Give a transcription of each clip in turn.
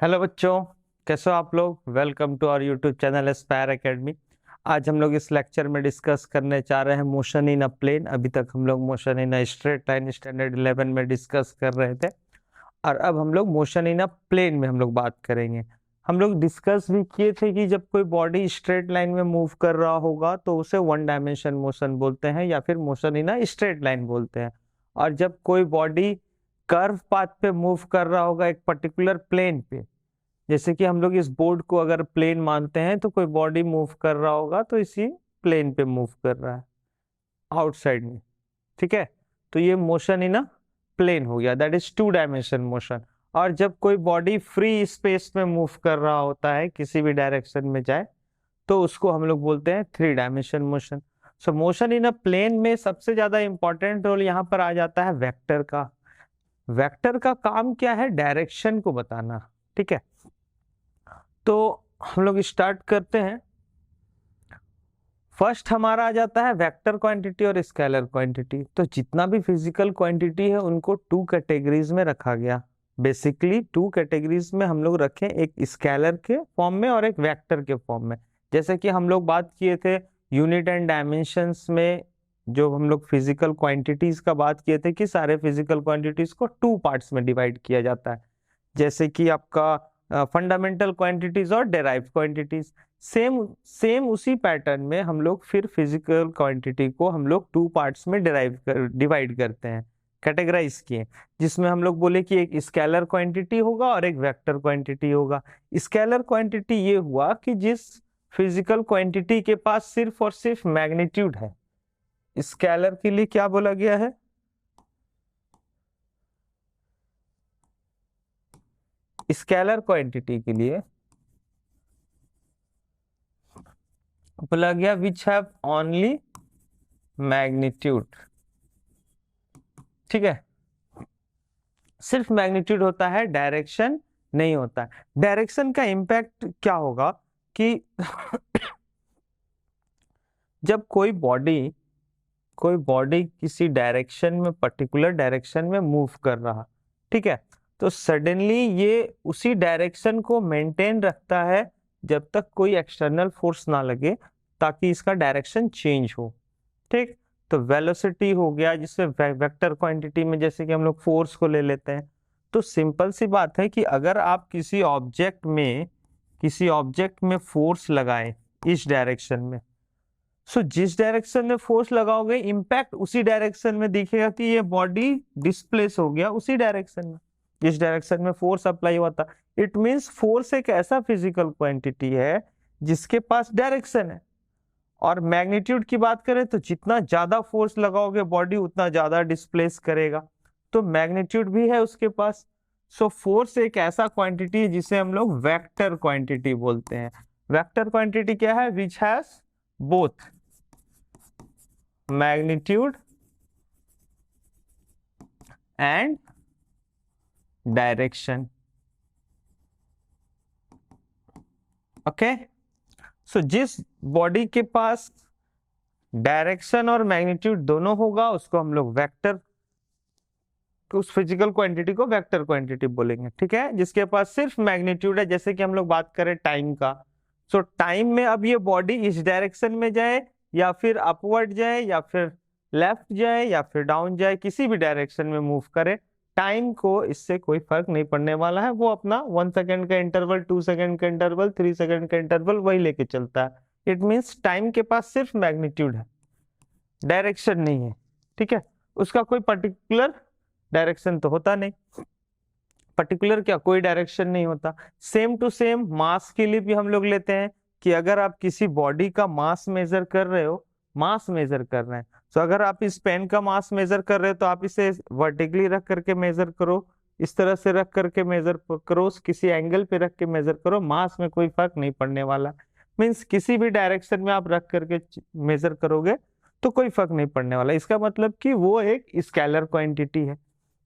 Hello बच्चों, कैसे हो आप लोग। Welcome to our YouTube channel Aspire Academy. आज हम लोग इस लेक्चर में डिस्कस करने जा रहे हैं मोशन इन अ प्लेन। अभी तक हम लोग motion in a straight line standard 11 में डिस्कस कर रहे थे और अब हम लोग मोशन इन अ प्लेन में हम लोग बात करेंगे। हम लोग डिस्कस भी किए थे कि जब कोई बॉडी स्ट्रेट लाइन में मूव कर रहा होगा तो उसे वन डायमेंशन मोशन बोलते हैं या फिर motion in a straight line बोलते हैं। और जब कोई बॉडी कर्व पाथ पे मूव कर रहा होगा एक पर्टिकुलर प्लेन पे, जैसे कि हम लोग इस बोर्ड को अगर प्लेन मानते हैं तो कोई बॉडी मूव कर रहा होगा तो इसी प्लेन पे मूव कर रहा है आउटसाइड में। ठीक है, तो ये मोशन इन अ प्लेन हो गया, that is two dimension motion. और जब कोई बॉडी फ्री स्पेस में मूव कर रहा होता है, किसी भी डायरेक्शन में जाए, तो उसको हम लोग बोलते हैं three dimension motion. So motion in a plane में सबसे ज्यादा इंपॉर्टेंट रोल यहाँ पर आ जाता है वेक्टर का। वेक्टर का काम क्या है? डायरेक्शन को बताना। ठीक है, तो हम लोग स्टार्ट करते हैं। फर्स्ट हमारा आ जाता है वेक्टर क्वांटिटी और स्केलर क्वांटिटी। तो जितना भी फिजिकल क्वांटिटी है उनको टू कैटेगरीज में रखा गया। बेसिकली टू कैटेगरीज में हम लोग रखें, एक स्केलर के फॉर्म में और एक वेक्टर के फॉर्म में। जैसे कि हम लोग बात किए थे यूनिट एंड डायमेंशंस में, जो हम लोग फिजिकल क्वांटिटीज का बात किए थे कि सारे फिजिकल क्वांटिटीज को टू पार्ट्स में डिवाइड किया जाता है, जैसे कि आपका फंडामेंटल क्वांटिटीज और डेराइव्ड क्वांटिटीज। सेम सेम उसी पैटर्न में हम लोग फिर फिजिकल क्वांटिटी को हम लोग टू पार्ट्स में डिवाइड करते हैं, कैटेगराइज किए, जिसमें हम लोग बोले कि एक स्केलर क्वांटिटी होगा और एक वेक्टर क्वांटिटी होगा। स्केलर क्वांटिटी ये हुआ कि जिस फिजिकल क्वांटिटी के पास सिर्फ और सिर्फ मैग्नीट्यूड है, स्केलर के लिए क्या बोला गया है? स्केलर क्वांटिटी के लिए बोला गया विच हैव ओनली मैग्नीट्यूड। ठीक है, सिर्फ मैग्नीट्यूड होता है, डायरेक्शन नहीं होता है। डायरेक्शन का इंपैक्ट क्या होगा कि जब कोई बॉडी किसी डायरेक्शन में, पर्टिकुलर डायरेक्शन में मूव कर रहा, ठीक है, तो सडनली ये उसी डायरेक्शन को मेंटेन रखता है जब तक कोई एक्सटर्नल फोर्स ना लगे, ताकि इसका डायरेक्शन चेंज हो। ठीक, तो वेलोसिटी हो गया, जिसमें वेक्टर क्वांटिटी में जैसे कि हम लोग फोर्स को ले लेते हैं। तो सिंपल सी बात है कि अगर आप किसी ऑब्जेक्ट में फोर्स लगाएं इस डायरेक्शन में, सो जिस डायरेक्शन में फोर्स लगाओगे इम्पैक्ट उसी डायरेक्शन में दिखेगा कि ये बॉडी डिस्प्लेस हो गया उसी डायरेक्शन में जिस डायरेक्शन में फोर्स अप्लाई हुआ था। इट मींस फोर्स एक ऐसा फिजिकल क्वांटिटी है जिसके पास डायरेक्शन है। और मैग्नीट्यूड की बात करें तो जितना ज्यादा फोर्स लगाओगे बॉडी उतना ज्यादा डिस्प्लेस करेगा, तो मैग्नीट्यूड भी है उसके पास। सो फोर्स एक ऐसा क्वांटिटी है जिसे हम लोग वेक्टर क्वांटिटी बोलते हैं। वेक्टर क्वांटिटी क्या है? Which has both magnitude and direction. Okay, so जिस बॉडी के पास डायरेक्शन और मैग्नीट्यूड दोनों होगा उसको हम लोग वेक्टर, उस फिजिकल क्वांटिटी को वेक्टर क्वांटिटी बोलेंगे। ठीक है, जिसके पास सिर्फ मैग्नीट्यूड है। जैसे कि हम लोग बात करें टाइम का, सो टाइम में अब ये बॉडी इस डायरेक्शन में जाए या फिर अपवर्ड जाए या फिर लेफ्ट जाए या फिर डाउन जाए, किसी भी डायरेक्शन में मूव करे, टाइम को इससे कोई फर्क नहीं पड़ने वाला है। वो अपना 1 सेकेंड का इंटरवल, 2 सेकेंड का इंटरवल, 3 सेकेंड का इंटरवल वही लेके चलता है। इट मीन्स टाइम के पास सिर्फ मैग्नीट्यूड है, डायरेक्शन नहीं है। ठीक है, उसका कोई पर्टिकुलर डायरेक्शन तो होता नहीं, पर्टिकुलर क्या, कोई डायरेक्शन नहीं होता। सेम टू सेम मास के लिए भी हम लोग लेते हैं कि अगर आप किसी बॉडी का मास मेजर कर रहे हो, मास मेजर कर रहे हैं, तो अगर आप इस पेन का मास मेजर कर रहे हो तो आप इसे वर्टिकली रख करके मेजर करो, इस तरह से रख करके मेजर करो, किसी एंगल पे रख के मेजर करो, मास में कोई फर्क नहीं पड़ने वाला। मीन्स किसी भी डायरेक्शन में आप रख करके मेजर करोगे तो कोई फर्क नहीं पड़ने वाला। इसका मतलब कि वो एक स्केलर क्वांटिटी है।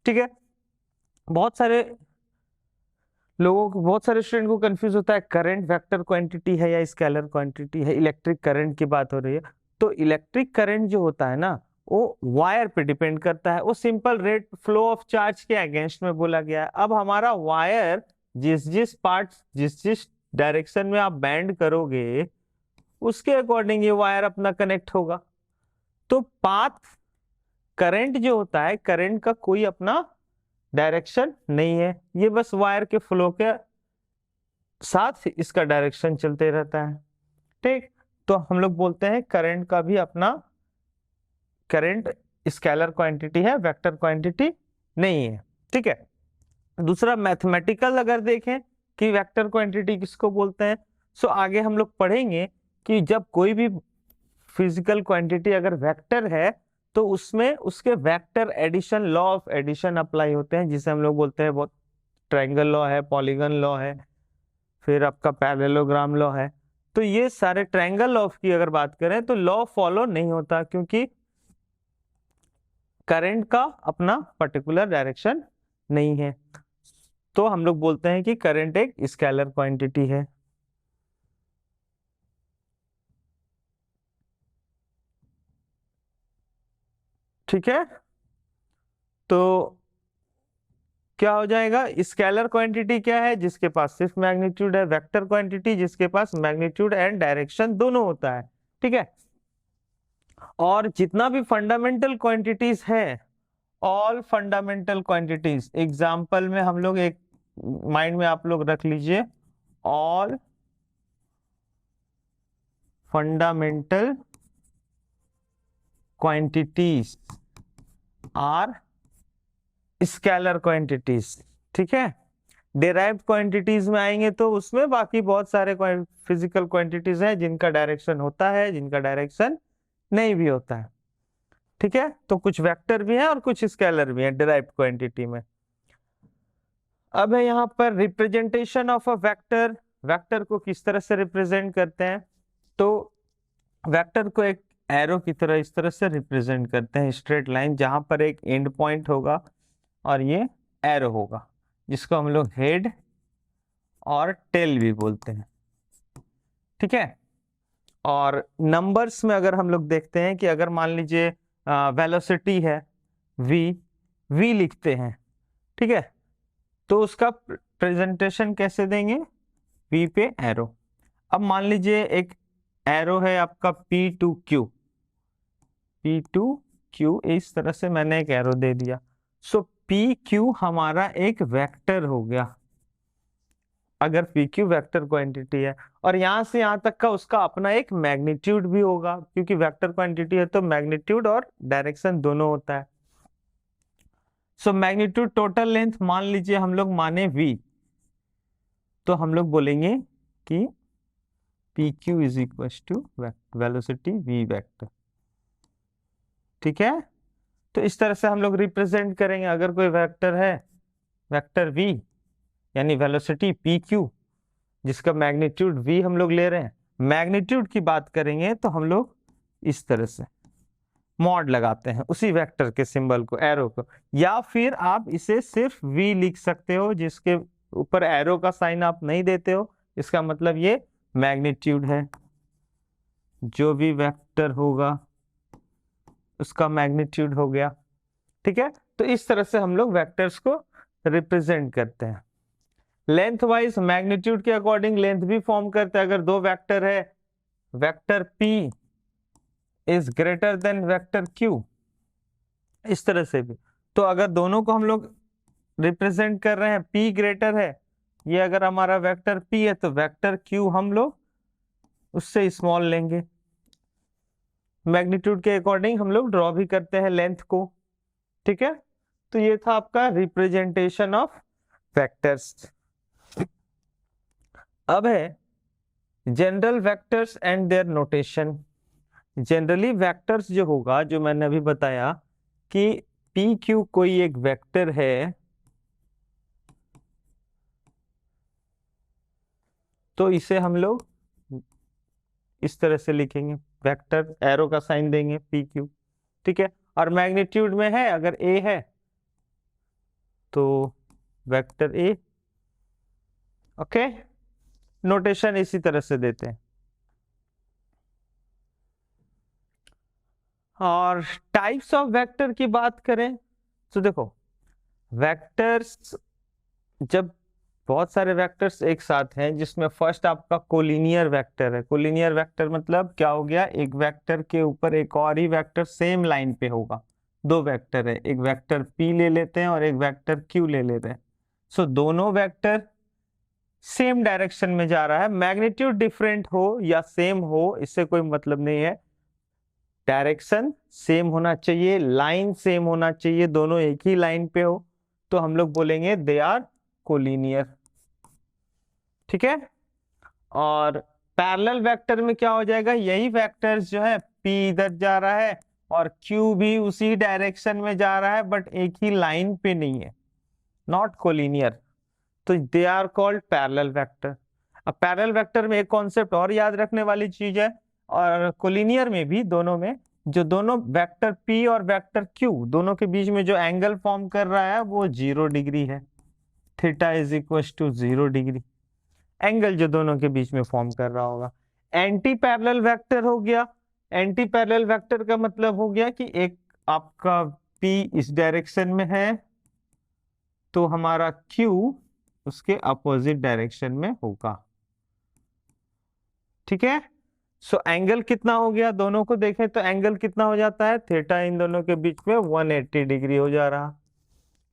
ठीक है, बहुत सारे लोगों को, बहुत सारे स्टूडेंट को कंफ्यूज होता है करंट वेक्टर क्वांटिटी है या स्केलर क्वांटिटी है। इलेक्ट्रिक करंट की बात हो रही है, तो इलेक्ट्रिक करंट जो होता है ना, वो वायर पे डिपेंड करता है, वो simple rate flow of charge के अगेंस्ट में बोला गया है। अब हमारा वायर जिस जिस पार्ट, जिस जिस डायरेक्शन में आप बैंड करोगे उसके अकॉर्डिंग ये वायर अपना कनेक्ट होगा। तो पाथ करंट जो होता है, करंट का कोई अपना डायरेक्शन नहीं है, ये बस वायर के फ्लो के साथ इसका डायरेक्शन चलते रहता है। ठीक, तो हम लोग बोलते हैं करंट का भी अपना, करंट स्केलर क्वांटिटी है, वेक्टर क्वांटिटी नहीं है। ठीक है, दूसरा मैथमेटिकल अगर देखें कि वेक्टर क्वांटिटी किसको बोलते हैं, सो आगे हम लोग पढ़ेंगे कि जब कोई भी फिजिकल क्वांटिटी अगर वेक्टर है तो उसमें उसके vector addition, law of addition apply होते हैं, जिसे हम लोग बोलते हैं, बहुत ट्रायंगल लॉ है, पॉलीगन लॉ है, फिर आपका पैरेललोग्राम लॉ है। तो ये सारे ट्रायंगल लॉ की अगर बात करें तो लॉ फॉलो नहीं होता, क्योंकि करंट का अपना पर्टिकुलर डायरेक्शन नहीं है। तो हम लोग बोलते हैं कि करंट एक स्केलर क्वांटिटी है। ठीक है, तो क्या हो जाएगा, स्केलर क्वांटिटी क्या है, जिसके पास सिर्फ मैग्नीट्यूड है, वेक्टर क्वांटिटी जिसके पास मैग्नीट्यूड एंड डायरेक्शन दोनों होता है। ठीक है, और जितना भी फंडामेंटल क्वांटिटीज है, ऑल फंडामेंटल क्वांटिटीज, एग्जांपल में हम लोग एक माइंड में आप लोग रख लीजिए, all fundamental quantities are scalar quantities. ठीक है, डेराइव्ड क्वांटिटीज में आएंगे तो उसमें बाकी बहुत सारे फिजिकल क्वांटिटीज हैं जिनका डायरेक्शन होता है, जिनका डायरेक्शन नहीं भी होता है। ठीक है, तो कुछ वेक्टर भी है और कुछ स्केलर भी है डेराइव्ड क्वांटिटी में। अब है यहाँ पर representation of a vector, vector को किस तरह से रिप्रेजेंट करते हैं, तो वेक्टर को एक एरो की तरह इस तरह से रिप्रेजेंट करते हैं, स्ट्रेट लाइन जहां पर एक एंड पॉइंट होगा और ये एरो होगा, जिसको हम लोग हेड और टेल भी बोलते हैं। ठीक है, और नंबर्स में अगर हम लोग देखते हैं कि अगर मान लीजिए वेलोसिटी है v, v लिखते हैं, ठीक है, तो उसका प्रेजेंटेशन कैसे देंगे, v पे एरो। अब मान लीजिए एक एरो है आपका P2Q, P2Q इस तरह से मैंने एक एरो दे दिया, सो PQ हमारा एक वेक्टर हो गया, अगर PQ वेक्टर क्वांटिटी है, और यहां से यहां तक का उसका अपना एक मैग्नीट्यूड भी होगा, क्योंकि वेक्टर क्वांटिटी है तो मैग्नीट्यूड और डायरेक्शन दोनों होता है। सो मैग्नीट्यूड टोटल लेंथ मान लीजिए हम लोग माने v, तो हम लोग बोलेंगे कि PQ is equal to velocity v vector. ठीक है, तो इस तरह से हम लोग रिप्रेजेंट करेंगे, अगर कोई वेक्टर है, वेक्टर v यानी वेलोसिटी PQ जिसका मैग्नीट्यूड v हम लोग ले रहे हैं, मैग्नीट्यूड की बात करेंगे तो हम लोग इस तरह से मॉड लगाते हैं उसी वेक्टर के सिंबल को, एरो को, या फिर आप इसे सिर्फ v लिख सकते हो, जिसके ऊपर एरो का साइन आप नहीं देते हो, इसका मतलब ये मैग्नीट्यूड है, जो भी वेक्टर होगा उसका मैग्नीट्यूड हो गया। ठीक है, तो इस तरह से हम लोग वेक्टर्स को रिप्रेजेंट करते हैं। लेंथ वाइज मैग्नीट्यूड के अकॉर्डिंग लेंथ भी फॉर्म करते हैं, अगर दो वेक्टर है, vector P is greater than vector Q, इस तरह से भी, तो अगर दोनों को हम लोग रिप्रेजेंट कर रहे हैं, P ग्रेटर है, ये अगर हमारा वेक्टर P है तो वेक्टर Q हम लोग उससे स्मॉल लेंगे, मैग्नीट्यूड के अकॉर्डिंग हम लोग ड्रॉ भी करते हैं लेंथ को। ठीक है, तो ये था आपका रिप्रेजेंटेशन ऑफ वेक्टर्स। अब है general vectors and their notation. Generally vectors जो होगा, जो मैंने अभी बताया कि PQ कोई एक वेक्टर है, तो इसे हम लोग इस तरह से लिखेंगे, वेक्टर एरो का साइन देंगे PQ। ठीक है, और मैग्नीट्यूड में है, अगर A है तो वेक्टर A। ओके, नोटेशन इसी तरह से देते हैं। और टाइप्स ऑफ वेक्टर की बात करें तो देखो, वेक्टर्स जब बहुत सारे वेक्टर्स एक साथ हैं, जिसमें फर्स्ट आपका कोलिनियर वेक्टर है। कोलिनियर वेक्टर मतलब क्या हो गया, एक वेक्टर के ऊपर एक और ही वेक्टर सेम लाइन पे होगा। दो वेक्टर है, एक वेक्टर p ले लेते हैं और एक वेक्टर q ले लेते हैं। सो दोनों वेक्टर सेम डायरेक्शन में जा रहा है। मैग्नीट्यूड डिफरेंट हो या सेम हो इससे कोई मतलब नहीं है, डायरेक्शन सेम होना चाहिए, लाइन सेम होना चाहिए, दोनों एक ही लाइन पे हो तो हम लोग बोलेंगे दे आर कोलिनियर। ठीक है। और पैरेलल वेक्टर में क्या हो जाएगा, यही वेक्टर्स जो है p इधर जा रहा है और q भी उसी डायरेक्शन में जा रहा है, बट एक ही लाइन पे नहीं है, नॉट कोलिनियर, तो they are called parallel vector. अब पैरेलल वेक्टर में एक कॉन्सेप्ट और याद रखने वाली चीज है, और कोलिनियर में भी, दोनों में जो दोनों वेक्टर p और वेक्टर q दोनों के बीच में जो एंगल फॉर्म कर रहा है वो 0 डिग्री है। Theta is equal to 0 degree angle जो दोनों के बीच में फॉर्म कर रहा होगा। एंटी पैरेलल वेक्टर हो गया। एंटी पैरेलल वेक्टर का मतलब हो गया कि एक आपका p इस डायरेक्शन में है तो हमारा q उसके अपोजिट डायरेक्शन में होगा। ठीक है। सो एंगल कितना हो गया, दोनों को देखें तो एंगल कितना हो जाता है, थीटा इन दोनों के बीच में 180 डिग्री हो जा रहा।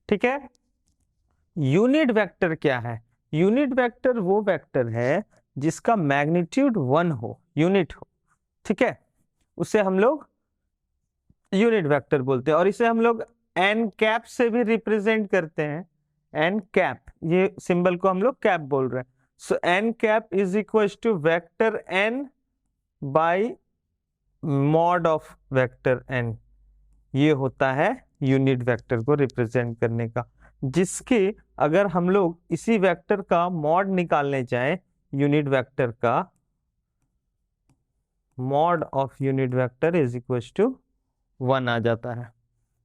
ठीक है। यूनिट वेक्टर क्या है, यूनिट वेक्टर वो वेक्टर है जिसका मैग्नीट्यूड 1 हो, यूनिट हो। ठीक है, उसे हम लोग यूनिट वेक्टर बोलते हैं, और इसे हम लोग एन कैप से भी रिप्रेजेंट करते हैं। एन कैप, ये सिंबल को हम लोग कैप बोल रहे हैं। So N cap is equal to vector N by mod of vector N. ये होता है यूनिट वेक्टर को रिप्रेजेंट करने का, जिसके अगर हम लोग इसी वेक्टर का मॉड निकालने चाहें, यूनिट वेक्टर का mod of unit vector is equal to 1 आ जाता है।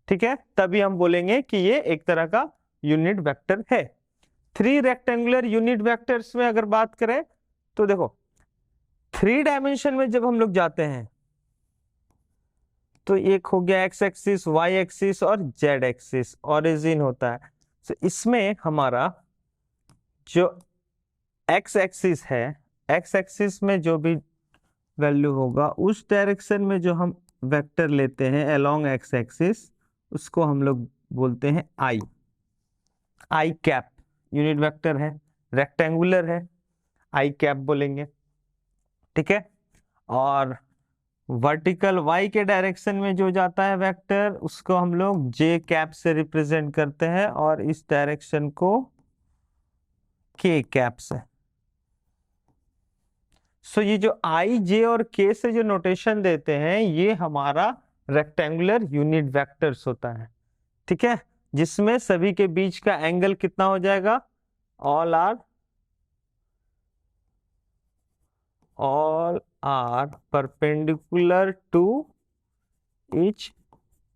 ठीक है, तभी हम बोलेंगे कि ये एक तरह का यूनिट वेक्टर है। 3 रेक्टेंगुलर यूनिट वेक्टर्स में अगर बात करें तो देखो 3 डायमेंशन में जब हम लोग जाते हैं तो एक हो गया एक्स एक्सिस, वाई एक्सिस और जेड एक्सिस, ओरिजिन होता है। तो इसमें हमारा जो एक्स एक्सिस है, एक्स एक्सिस में जो भी वैल्यू होगा उस डायरेक्शन में जो हम वेक्टर लेते हैं अलोंग एक्स एक्सिस, उसको हम लोग बोलते हैं आई। आई कैप यूनिट वेक्टर है, रेक्टेंगुलर है, आई कैप बोलेंगे। ठीक है। और वर्टिकल वाई के डायरेक्शन में जो जाता है वेक्टर उसको हम लोग जे कैप से रिप्रेजेंट करते हैं, और इस डायरेक्शन को के कैप से। सो ये जो आई, जे और के से जो नोटेशन देते हैं ये हमारा रेक्टेंगुलर यूनिट वेक्टर्स होता है। ठीक है, जिसमें सभी के बीच का एंगल कितना हो जाएगा, all are perpendicular to each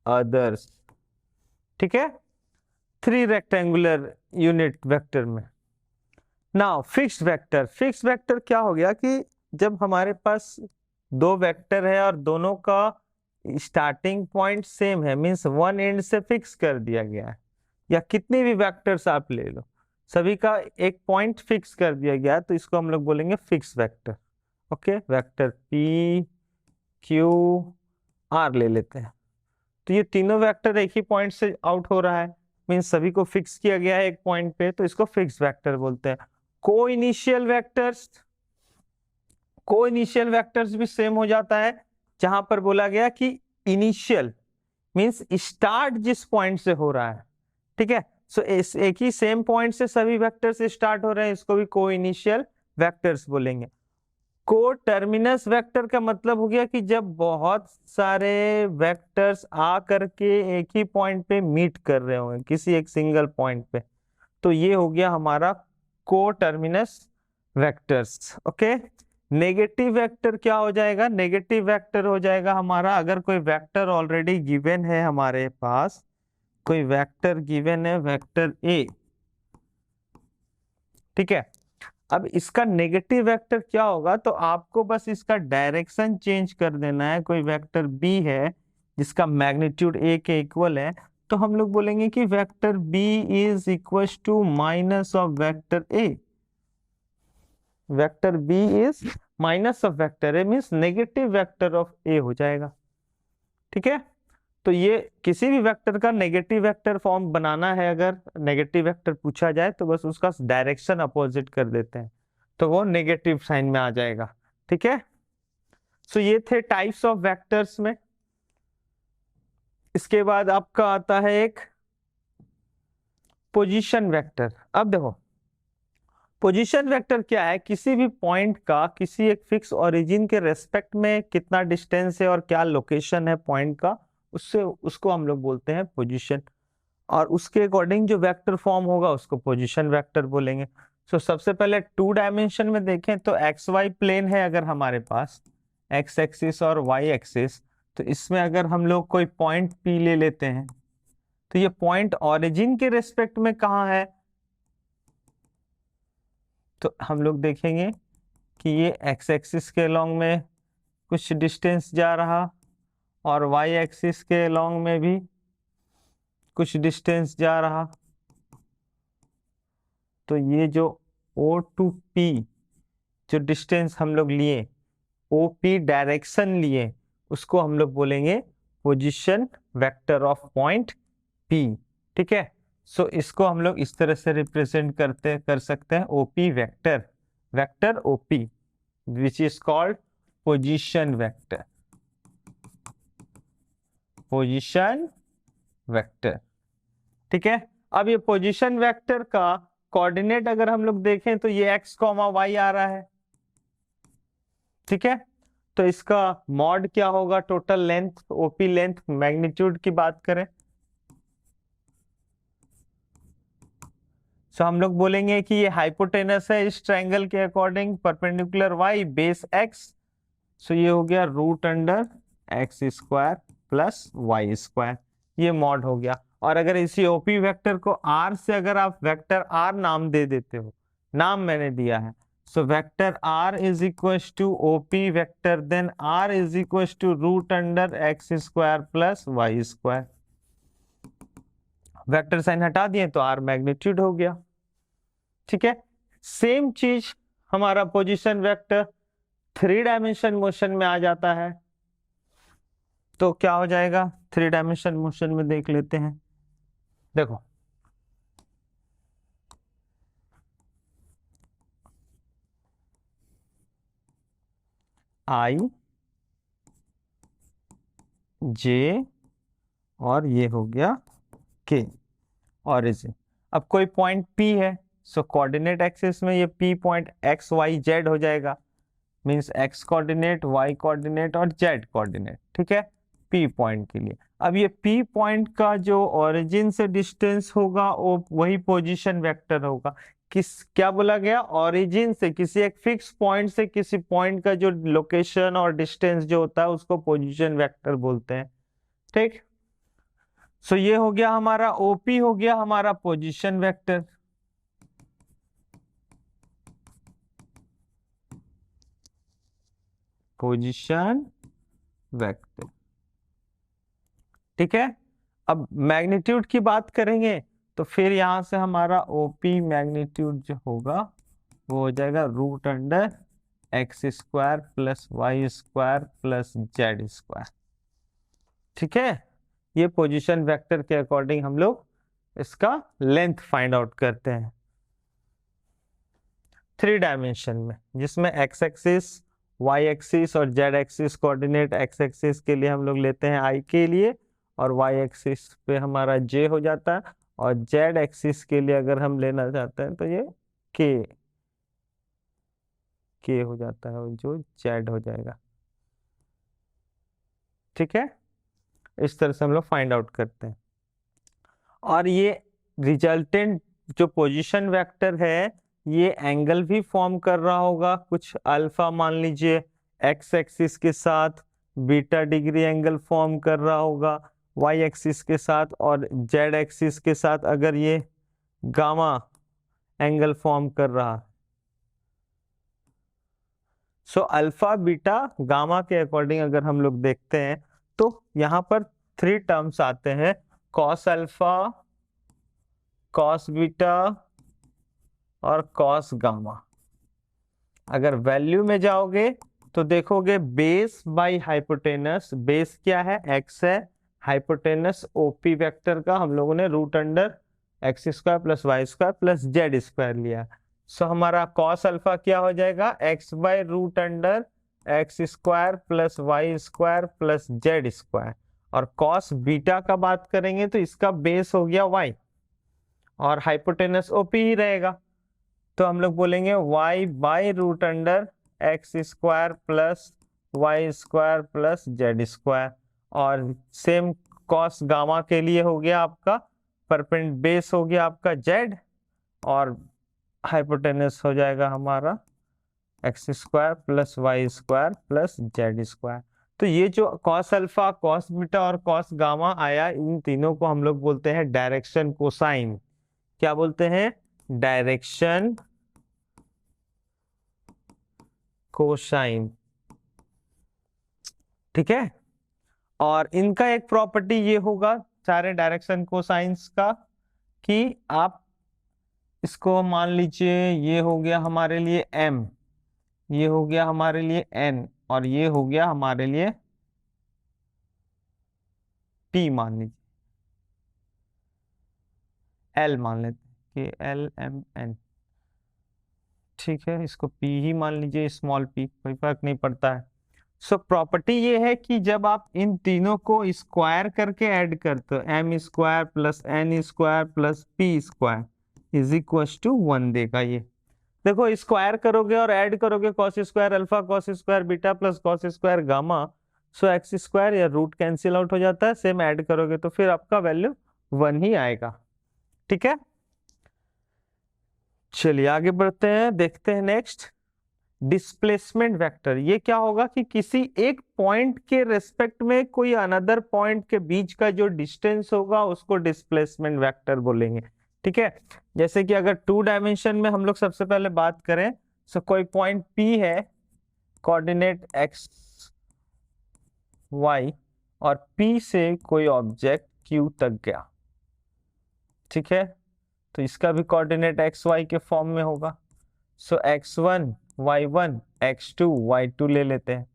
others. ठीक है, 3 रेक्टेंगुलर यूनिट वेक्टर में। Now fixed vector, fixed vector क्या हो गया कि जब हमारे पास 2 वेक्टर है और दोनों का स्टार्टिंग पॉइंट सेम है, मींस वन एंड से फिक्स कर दिया गया है, या कितने भी वेक्टर्स आप ले लो सभी का एक पॉइंट फिक्स कर दिया गया है, तो इसको हम लोग बोलेंगे fix vector. Okay, vector p q r ले लेते हैं, तो ये तीनों वेक्टर एक ही पॉइंट से आउट हो रहा है, मींस सभी को फिक्स किया गया है एक पॉइंट पे, तो इसको फिक्स वेक्टर बोलते हैं। को इनिशियल वेक्टर्स, को इनिशियल वेक्टर्स भी सेम हो जाता है, जहां पर बोला गया कि इनिशियल मींस स्टार्ट जिस पॉइंट से हो रहा है। ठीक है, सो एक ही सेम पॉइंट से सभी वेक्टर्स स्टार्ट हो रहे हैं, इसको भी को इनिशियल वेक्टर्स बोलेंगे। को टर्मिनस वेक्टर का मतलब हो गया कि जब बहुत सारे वेक्टर्स आ करके एक ही पॉइंट पे मीट कर रहे होंगे किसी एक सिंगल पॉइंट पे, तो ये हो गया हमारा को terminus vectors. Okay, negative vector क्या हो जाएगा, नेगेटिव वेक्टर हो जाएगा हमारा अगर कोई वेक्टर ऑलरेडी गिवन है हमारे पास, कोई वेक्टर गिवन है वेक्टर ए। ठीक है, अब इसका नेगेटिव वेक्टर क्या होगा, तो आपको बस इसका डायरेक्शन चेंज कर देना है। कोई वेक्टर बी है जिसका मैग्नीट्यूड ए के इक्वल है, तो तो हम लोग बोलेंगे कि vector b is equal to minus of vector a। Vector b is minus of vector a means negative vector of a हो जाएगा। ठीक है, तो ये किसी भी वेक्टर का नेगेटिव वेक्टर फॉर्म बनाना है, अगर नेगेटिव वेक्टर पूछा जाए तो बस उसका डायरेक्शन अपोजिट कर देते हैं तो वो नेगेटिव साइन में आ जाएगा। ठीक है, सो ये थे टाइप्स ऑफ वेक्टर्स में। इसके बाद आपका आता है एक पोजीशन वेक्टर। अब देखो पोजीशन वेक्टर क्या है, किसी भी पॉइंट का किसी एक फिक्स ओरिजिन के रेस्पेक्ट में कितना डिस्टेंस है और क्या लोकेशन है पॉइंट का, उससे उसको हम लोग बोलते हैं पोजीशन, और उसके अकॉर्डिंग जो वेक्टर फॉर्म होगा उसको पोजीशन वेक्टर बोलेंगे। सो सबसे पहले 2 डायमेंशन में देखें तो एक्स वाई प्लेन है अगर हमारे पास, एक्स एक्सिस और वाई एक्सिस, तो इसमें अगर हम लोग कोई पॉइंट P ले लेते हैं तो ये पॉइंट ओरिजिन के रेस्पेक्ट में कहाँ है, तो हम लोग देखेंगे कि ये एक्स एक्सिस के अलोंग में कुछ डिस्टेंस जा रहा और वाई एक्सिस के अलोंग में भी कुछ डिस्टेंस जा रहा। तो ये जो O टू P जो डिस्टेंस हम लोग लिए, OP डायरेक्शन लिए, उसको हम लोग बोलेंगे position vector of point P। ठीक है, सो इसको हम लोग इस तरह से रिप्रेजेंट कर सकते हैं OP vector, vector OP which is called position vector, position vector. ठीक है, अब ये पोजीशन वेक्टर का कोऑर्डिनेट अगर हम लोग देखें तो ये x, y आ रहा है। ठीक है, तो इसका मॉड क्या होगा, total length, OP length, magnitude की बात करें तो हम लोग बोलेंगे कि ये हाइपोटेनस है इस ट्रायंगल के according, perpendicular y, base x, so ये हो गया root under x square plus y square, ये मॉड हो गया। और अगर इसी ओपी वेक्टर को r से अगर आप वेक्टर r नाम दे देते हो, नाम मैंने दिया है, so vector r is equal to OP vector, then r is equal to root under x square plus y square. Vector sine हटा दिए तो r मैग्नीट्यूड हो गया। ठीक है, सेम चीज हमारा पोजीशन वेक्टर 3 डायमेंशन मोशन में आ जाता है, तो क्या हो जाएगा, 3 डायमेंशन मोशन में देख लेते हैं। देखो I J और ये हो गया K ऑरिजिन। अब कोई पॉइंट P है, सो कोऑर्डिनेट एक्सिस में ये P point x y z हो जाएगा, means x coordinate, y coordinate और z कोऑर्डिनेट। ठीक है, P पॉइंट के लिए। अब ये P पॉइंट का जो ओरिजिन से डिस्टेंस होगा वो वही पोजीशन वेक्टर होगा। क्या बोला गया, ओरिजिन से किसी एक फिक्स पॉइंट से किसी पॉइंट का जो लोकेशन और डिस्टेंस जो होता है उसको पोजीशन वेक्टर बोलते हैं। ठीक, सो ये हो गया हमारा OP, हो गया हमारा पोजीशन वेक्टर। Position vector. ठीक है, अब मैग्नीट्यूड की बात करेंगे तो फिर यहां से हमारा OP मैग्नीट्यूड जो होगा वो हो जाएगा root under x square plus y square plus z square. ठीक है, ये पोजीशन वेक्टर के अकॉर्डिंग हम लोग इसका लेंथ फाइंड आउट करते हैं 3 डायमेंशन में, जिसमें एक्स एक्सिस, वाई एक्सिस और Z axis coordinate, x axis के लिए हम लोग लेते हैं I के लिए और वाई एक्सिस पे हमारा J हो जाता है, और जेड एक्सिस के लिए अगर हम लेना चाहते हैं तो ये K हो जाता है, जो जेड हो जाएगा। ठीक है, इस तरह से हम लोग फाइंड आउट करते हैं। और ये रिजल्टेंट जो पोजीशन वेक्टर है ये एंगल भी फॉर्म कर रहा होगा, कुछ अल्फा मान लीजिए एक्स एक्सिस के साथ बीटा डिग्री एंगल फॉर्म कर रहा होगा वाई एक्सिस के साथ, और जेड एक्सिस के साथ अगर ये गामा एंगल फॉर्म कर रहा। सो अल्फा बीटा गामा के अकॉर्डिंग अगर हम लोग देखते हैं तो यहाँ पर 3 टर्म्स आते हैं, कॉस अल्फा, कॉस बीटा और कॉस गामा। अगर वैल्यू में जाओगे तो देखोगे बेस बाई हाइपोटेनस, बेस क्या है, एक्स है, हाइपोटेनस ओपी वेक्टर का हम लोगों ने root under x square plus y square plus z square लिया। सो हमारा कॉस अल्फा क्या हो जाएगा, x by root under x square plus y square plus z square. और कॉस बीटा का बात करेंगे तो इसका बेस हो गया वाई और हाइपोटेनस ओपी ही रहेगा, तो हम लोग बोलेंगे y by root under x square plus y square plus z square. और सेम कॉस गामा के लिए हो गया आपका परपेंड, बेस हो गया आपका जेड और हाइपोटेनस हो जाएगा हमारा x square plus y square plus z square. तो ये जो कॉस अल्फा, कॉस बीटा और कॉस गामा आया, इन तीनों को हम लोग बोलते हैं डायरेक्शन कोसाइन। क्या बोलते हैं, डायरेक्शन कोसाइन। ठीक है, और इनका एक प्रॉपर्टी ये होगा सारे डायरेक्शन कोसाइंस का कि आप इसको मान लीजिए ये हो गया हमारे लिए m, ये हो गया हमारे लिए n और ये हो गया हमारे लिए p, मान लीजिए l मान लेते हैं कि l m n। ठीक है, इसको p ही मान लीजिए, स्मॉल p, कोई फर्क नहीं पड़ता है। सो प्रॉपर्टी ये है कि जब आप इन तीनों को स्क्वायर करके ऐड करते हो, M square plus N square plus P square is equal to 1 देगा। ये देखो स्क्वायर करोगे और ऐड करोगे cos square alpha, cos square beta plus cos square gamma, so X square या रूट कैंसिल आउट हो जाता है, सेम ऐड करोगे तो फिर आपका वैल्यू 1 ही आएगा। ठीक है, चलिए आगे बढ़ते हैं, देखते हैं नेक्स्ट डिस्प्लेसमेंट वेक्टर। ये क्या होगा कि किसी एक पॉइंट के रेस्पेक्ट में कोई अनदर पॉइंट के बीच का जो डिस्टेंस होगा उसको डिस्प्लेसमेंट वेक्टर बोलेंगे। ठीक है, जैसे कि अगर 2 डायमेंशन में हम लोग सबसे पहले बात करें, सो कोई पॉइंट P है, कोऑर्डिनेट x y, और P से कोई ऑब्जेक्ट Q तक गया। ठीक है, तो इसका भी कोऑर्डिनेट एक्स वाई के फॉर्म में होगा। सो x1 y1 x2 y2 ले लेते हैं।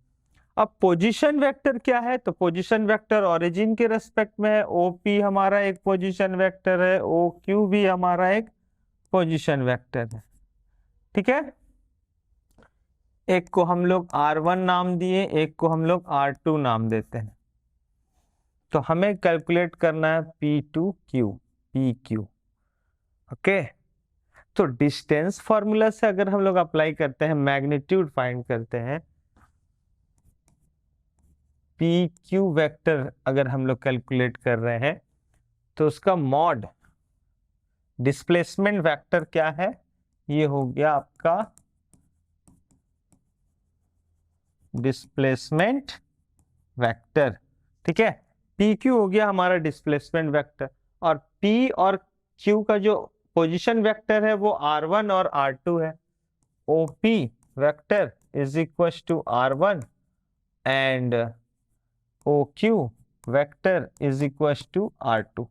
अब पोजीशन वेक्टर क्या है, तो पोजीशन वेक्टर ओरिजिन के रेस्पेक्ट में है, OP हमारा एक पोजीशन वेक्टर है, OQ भी हमारा एक पोजीशन वेक्टर है। ठीक है, एक को हम लोग R1 नाम दिए, एक को हम लोग R2 नाम देते हैं। तो हमें कैलकुलेट करना है P2Q, PQ। ओके, तो डिस्टेंस फॉर्मूला से अगर हम लोग अप्लाई करते हैं, मैग्नीट्यूड फाइंड करते हैं, पी क्यू वेक्टर अगर हम लोग कैलकुलेट कर रहे हैं, तो उसका मॉड डिस्प्लेसमेंट वेक्टर क्या है, ये हो गया आपका डिस्प्लेसमेंट वेक्टर। ठीक है, पी क्यू हो गया हमारा डिस्प्लेसमेंट वेक्टर, और पी और क्यू का जो पोजीशन वेक्टर है वो R1 और R2 है। OP vector is equal to R1 and OQ vector is equal to R2।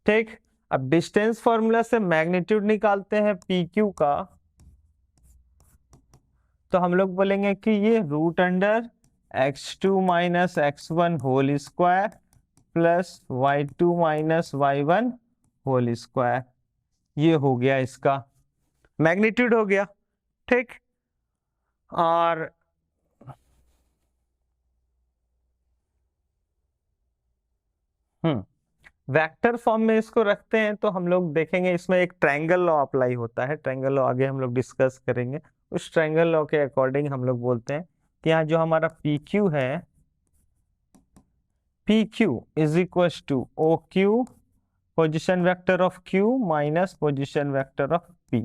ठीक, अब डिस्टेंस फॉर्मूला से मैग्नीट्यूड निकालते हैं PQ का, तो हम लोग बोलेंगे कि ये root under x2 minus x1 whole square plus y2 minus y1 whole square, ये हो गया इसका मैग्नीट्यूड हो गया। ठीक, और वेक्टर फॉर्म में इसको रखते हैं तो हम लोग देखेंगे इसमें एक ट्रायंगल लॉ अप्लाई होता है। ट्रायंगल लॉ आगे हम लोग डिस्कस करेंगे। उस ट्रायंगल लॉ के अकॉर्डिंग हम लोग बोलते हैं कि यहाँ जो हमारा PQ है, PQ is equal to OQ position vector of Q minus position vector of P।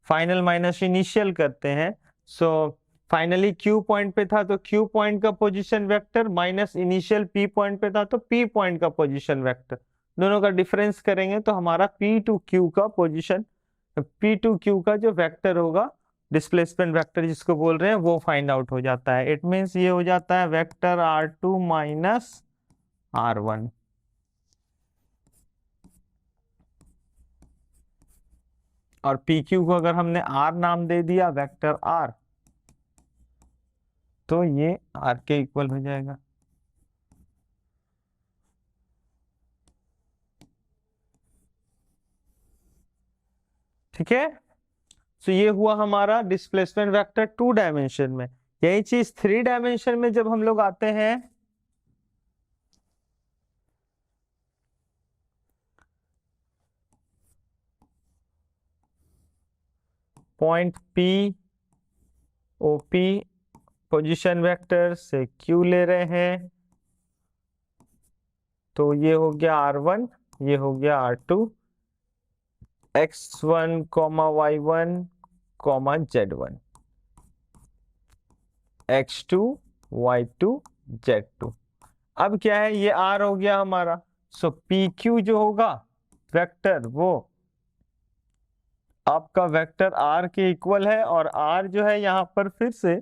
Final minus initial करते हैं, सो फाइनली Q पॉइंट पे था तो Q पॉइंट का position vector minus initial P point पे था तो P पॉइंट का पोजीशन वेक्टर, दोनों का डिफरेंस करेंगे तो हमारा P2Q का पोजीशन, P2Q का जो वेक्टर होगा डिस्प्लेसमेंट वेक्टर जिसको बोल रहे हैं वो फाइंड आउट हो जाता है। इट मीन्स ये हो जाता है वेक्टर R2 माइनस R1। और पी क्यू को अगर हमने आर नाम दे दिया, वेक्टर आर, तो ये आर के इक्वल हो जाएगा। ठीक है, तो ये हुआ हमारा डिस्प्लेसमेंट वेक्टर 2 डायमेंशन में। यही चीज 3 डायमेंशन में जब हम लोग आते हैं, point P O P position vector से क्यू ले रहे हैं, तो ये हो गया R1, ये हो गया R2, X1, Y1, Z1, X2, Y2, Z2। अब क्या है, ये R हो गया हमारा। सो PQ जो होगा वेक्टर, वो आपका वेक्टर R के इक्वल है, और R जो है यहां पर फिर से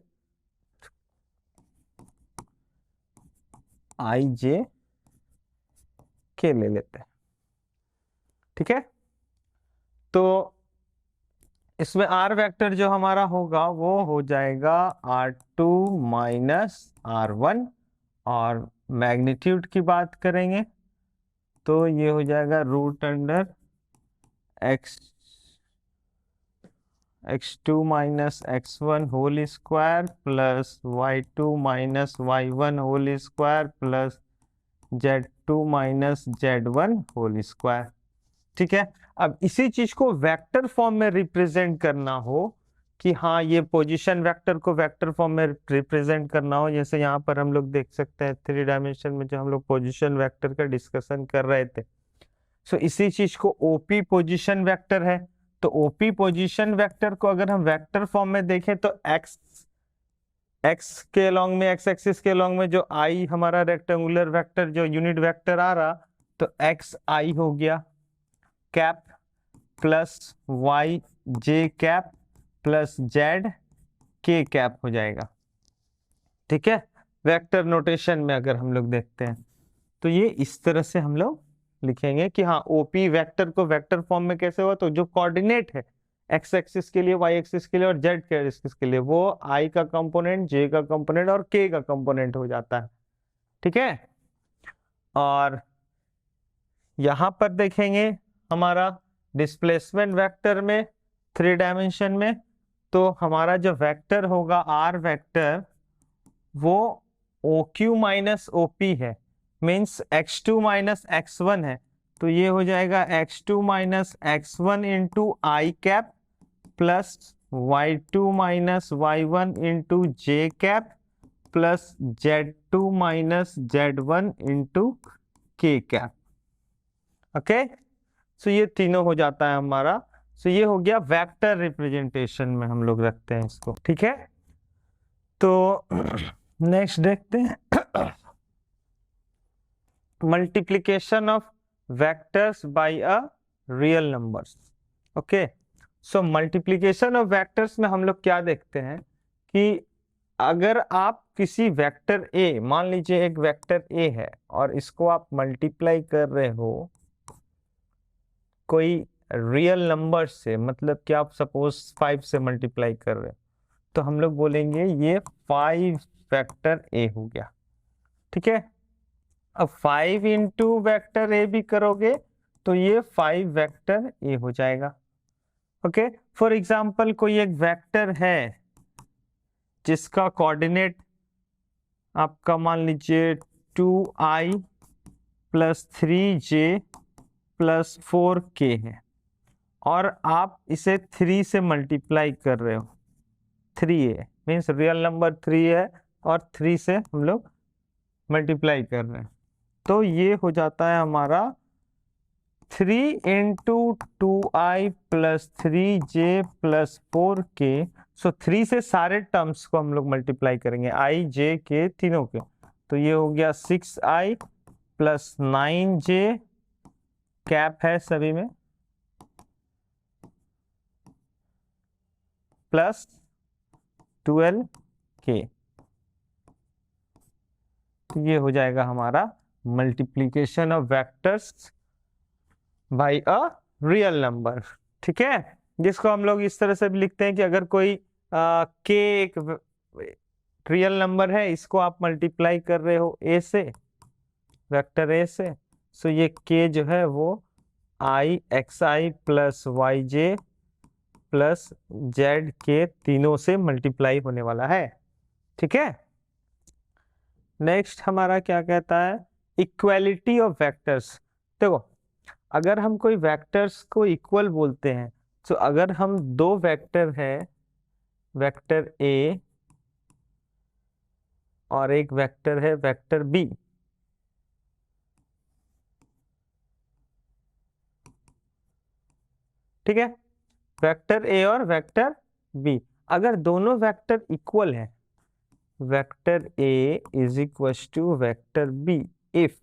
IJ के ले लेते हैं। ठीक है, तो इसमें R वेक्टर जो हमारा होगा वो हो जाएगा R2 माइनस R1, और मैग्नीट्यूड की बात करेंगे तो ये हो जाएगा root under x2 minus x1 whole square plus y2 minus y1 whole square plus z2 minus z1 whole square. ठीक है, अब इसी चीज को वेक्टर फॉर्म में रिप्रेजेंट करना हो कि हाँ ये पोजीशन वेक्टर को वेक्टर फॉर्म में रिप्रेजेंट करना हो, जैसे यहाँ पर हम लोग देख सकते हैं 3 डायमेंशन में जो हम लोग पोजीशन वेक्टर का डिस्कशन कर रहे थे। सो इसी चीज को ओपी पोजीशन वेक्टर है, तो ओपी पोजीशन वेक्टर को अगर हम वेक्टर फॉर्म में देखें तो एक्स के अलॉन्ग में, एक्स एक्सिस के अलॉन्ग में जो आई हमारा रेक्टेंगुलर वेक्टर जो यूनिट वेक्टर आ रहा, तो एक्स आई हो गया कैप प्लस वाई जे कैप प्लस जेड के कैप हो जाएगा। ठीक है, वेक्टर नोटेशन में अगर हम लोग देखते हैं तो ये इस तरह से हम लोग लिखेंगे कि हाँ ओपी वेक्टर को वेक्टर फॉर्म में कैसे हुआ, तो जो कोऑर्डिनेट है एक्स एक्सिस के लिए, वाई एक्सिस के लिए और जेड के एक्सिस के लिए, वो आई का कंपोनेंट, जे का कंपोनेंट और के का कंपोनेंट हो जाता है। ठीक है, और यहां पर देखेंगे हमारा डिस्प्लेसमेंट वेक्टर में 3 डायमेंशन में, तो हमारा जो वेक्टर होगा आर वेक्टर वो ओ क्यू माइनस ओपी है, मीन्स x2 माइनस x1 है, तो ये हो जाएगा x2 minus x1 into I cap plus y2 minus y1 into J cap plus z2 minus z1 into K cap. Okay, so ये तीनों हो जाता है हमारा। सो ये हो गया वेक्टर रिप्रेजेंटेशन में हम लोग रखते हैं इसको। ठीक है, तो नेक्स्ट देखते हैं multiplication of vectors bye a real numbers. Okay, so multiplication of vectors में हम लोग क्या देखते हैं कि अगर आप किसी वेक्टर ए, मान लीजिए एक वेक्टर ए है और इसको आप मल्टीप्लाई कर रहे हो कोई रियल नंबर से, मतलब कि आप सपोज 5 से मल्टीप्लाई कर रहे हो, तो हम लोग बोलेंगे ये 5 वेक्टर ए हो गया। ठीक है, अब 5 इंटू वेक्टर ए भी करोगे तो ये 5 वेक्टर ए हो जाएगा। ओके, फॉर एग्जाम्पल कोई एक वेक्टर है जिसका कोऑर्डिनेट आपका मान लीजिए 2i plus 3j plus 4k है, और आप इसे 3 से मल्टीप्लाई कर रहे हो, 3a मीन्स रियल नंबर 3 है और 3 से हम लोग मल्टीप्लाई कर रहे हैं, तो ये हो जाता है हमारा 3 into 2i plus 3j plus 4k। सो 3 से सारे टर्म्स को हम लोग मल्टीप्लाई करेंगे, i j k तीनों के, तो ये हो गया 6i प्लस 9j कैप है सभी में प्लस 12k। तो ये हो जाएगा हमारा multiplication of vectors bye a real number. ठीक है, जिसको हम लोग इस तरह से भी लिखते हैं कि अगर कोई के एक रियल नंबर है, इसको आप मल्टीप्लाई कर रहे हो ए से, वेक्टर ए से, सो ये के जो है वो आई x i plus y j plus z के तीनों से मल्टीप्लाई होने वाला है। ठीक है, नेक्स्ट हमारा क्या कहता है, इक्वालिटी ऑफ वेक्टर्स। देखो, अगर हम कोई वेक्टर्स को इक्वल बोलते हैं, तो अगर हम दो वेक्टर है, वेक्टर ए और एक वेक्टर है वेक्टर बी, ठीक है, वेक्टर ए और वेक्टर बी, अगर दोनों वेक्टर इक्वल है, vector A is equal to vector B, if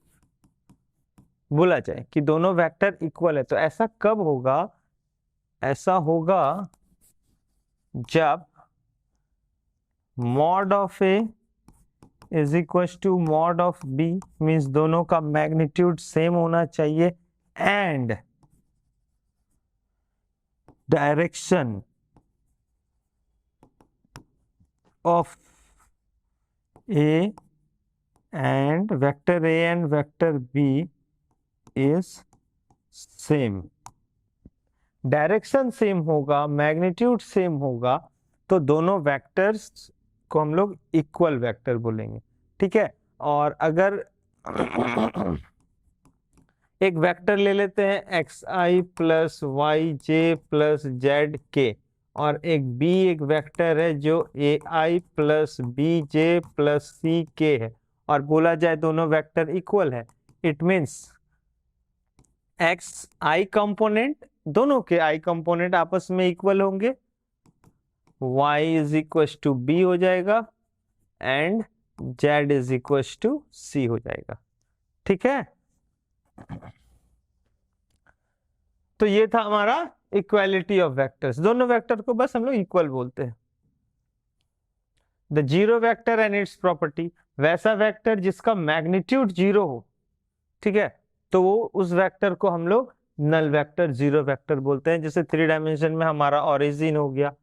बोला जाए कि दोनों वेक्टर इक्वल है, तो ऐसा कब होगा, ऐसा होगा जब mod of A is equal to mod of B, means दोनों का मैग्नीट्यूड सेम होना चाहिए, and direction of A and vector A and vector B is same, direction same होगा, मैग्नीट्यूड सेम होगा, तो दोनों वेक्टर्स को हम लोग इक्वल वेक्टर बोलेंगे। ठीक है, और अगर एक वेक्टर ले लेते हैं x i plus y j plus z k, और एक बी एक वेक्टर है जो a i plus b j plus c k है, और बोला जाए दोनों वेक्टर इक्वल है, it means x i component, दोनों के आई कंपोनेंट आपस में इक्वल होंगे, y is equal to b हो जाएगा, and z is equal to c हो जाएगा। ठीक है, तो ये था हमारा इक्वालिटी ऑफ वेक्टर्स, दोनों वेक्टर को बस हम लोग इक्वल बोलते हैं। The zero vector and it's property, वैसा वेक्टर जिसका मैग्नीट्यूड जीरो हो, ठीक है, तो वो उस वेक्टर को हम लोग नल वेक्टर, जीरो वेक्टर बोलते हैं। जैसे 3 डायमेंशन में हमारा ओरिजिन हो गया,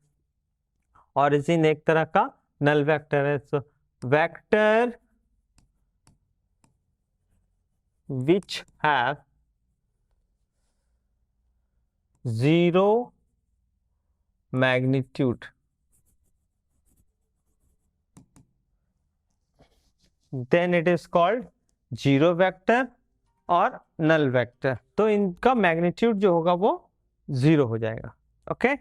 ओरिजिन एक तरह का नल वेक्टर है। So vector which have zero magnitude, then it is called zero vector और नल वेक्टर, तो इनका मैग्नीट्यूड जो होगा वो जीरो हो जाएगा। ओके,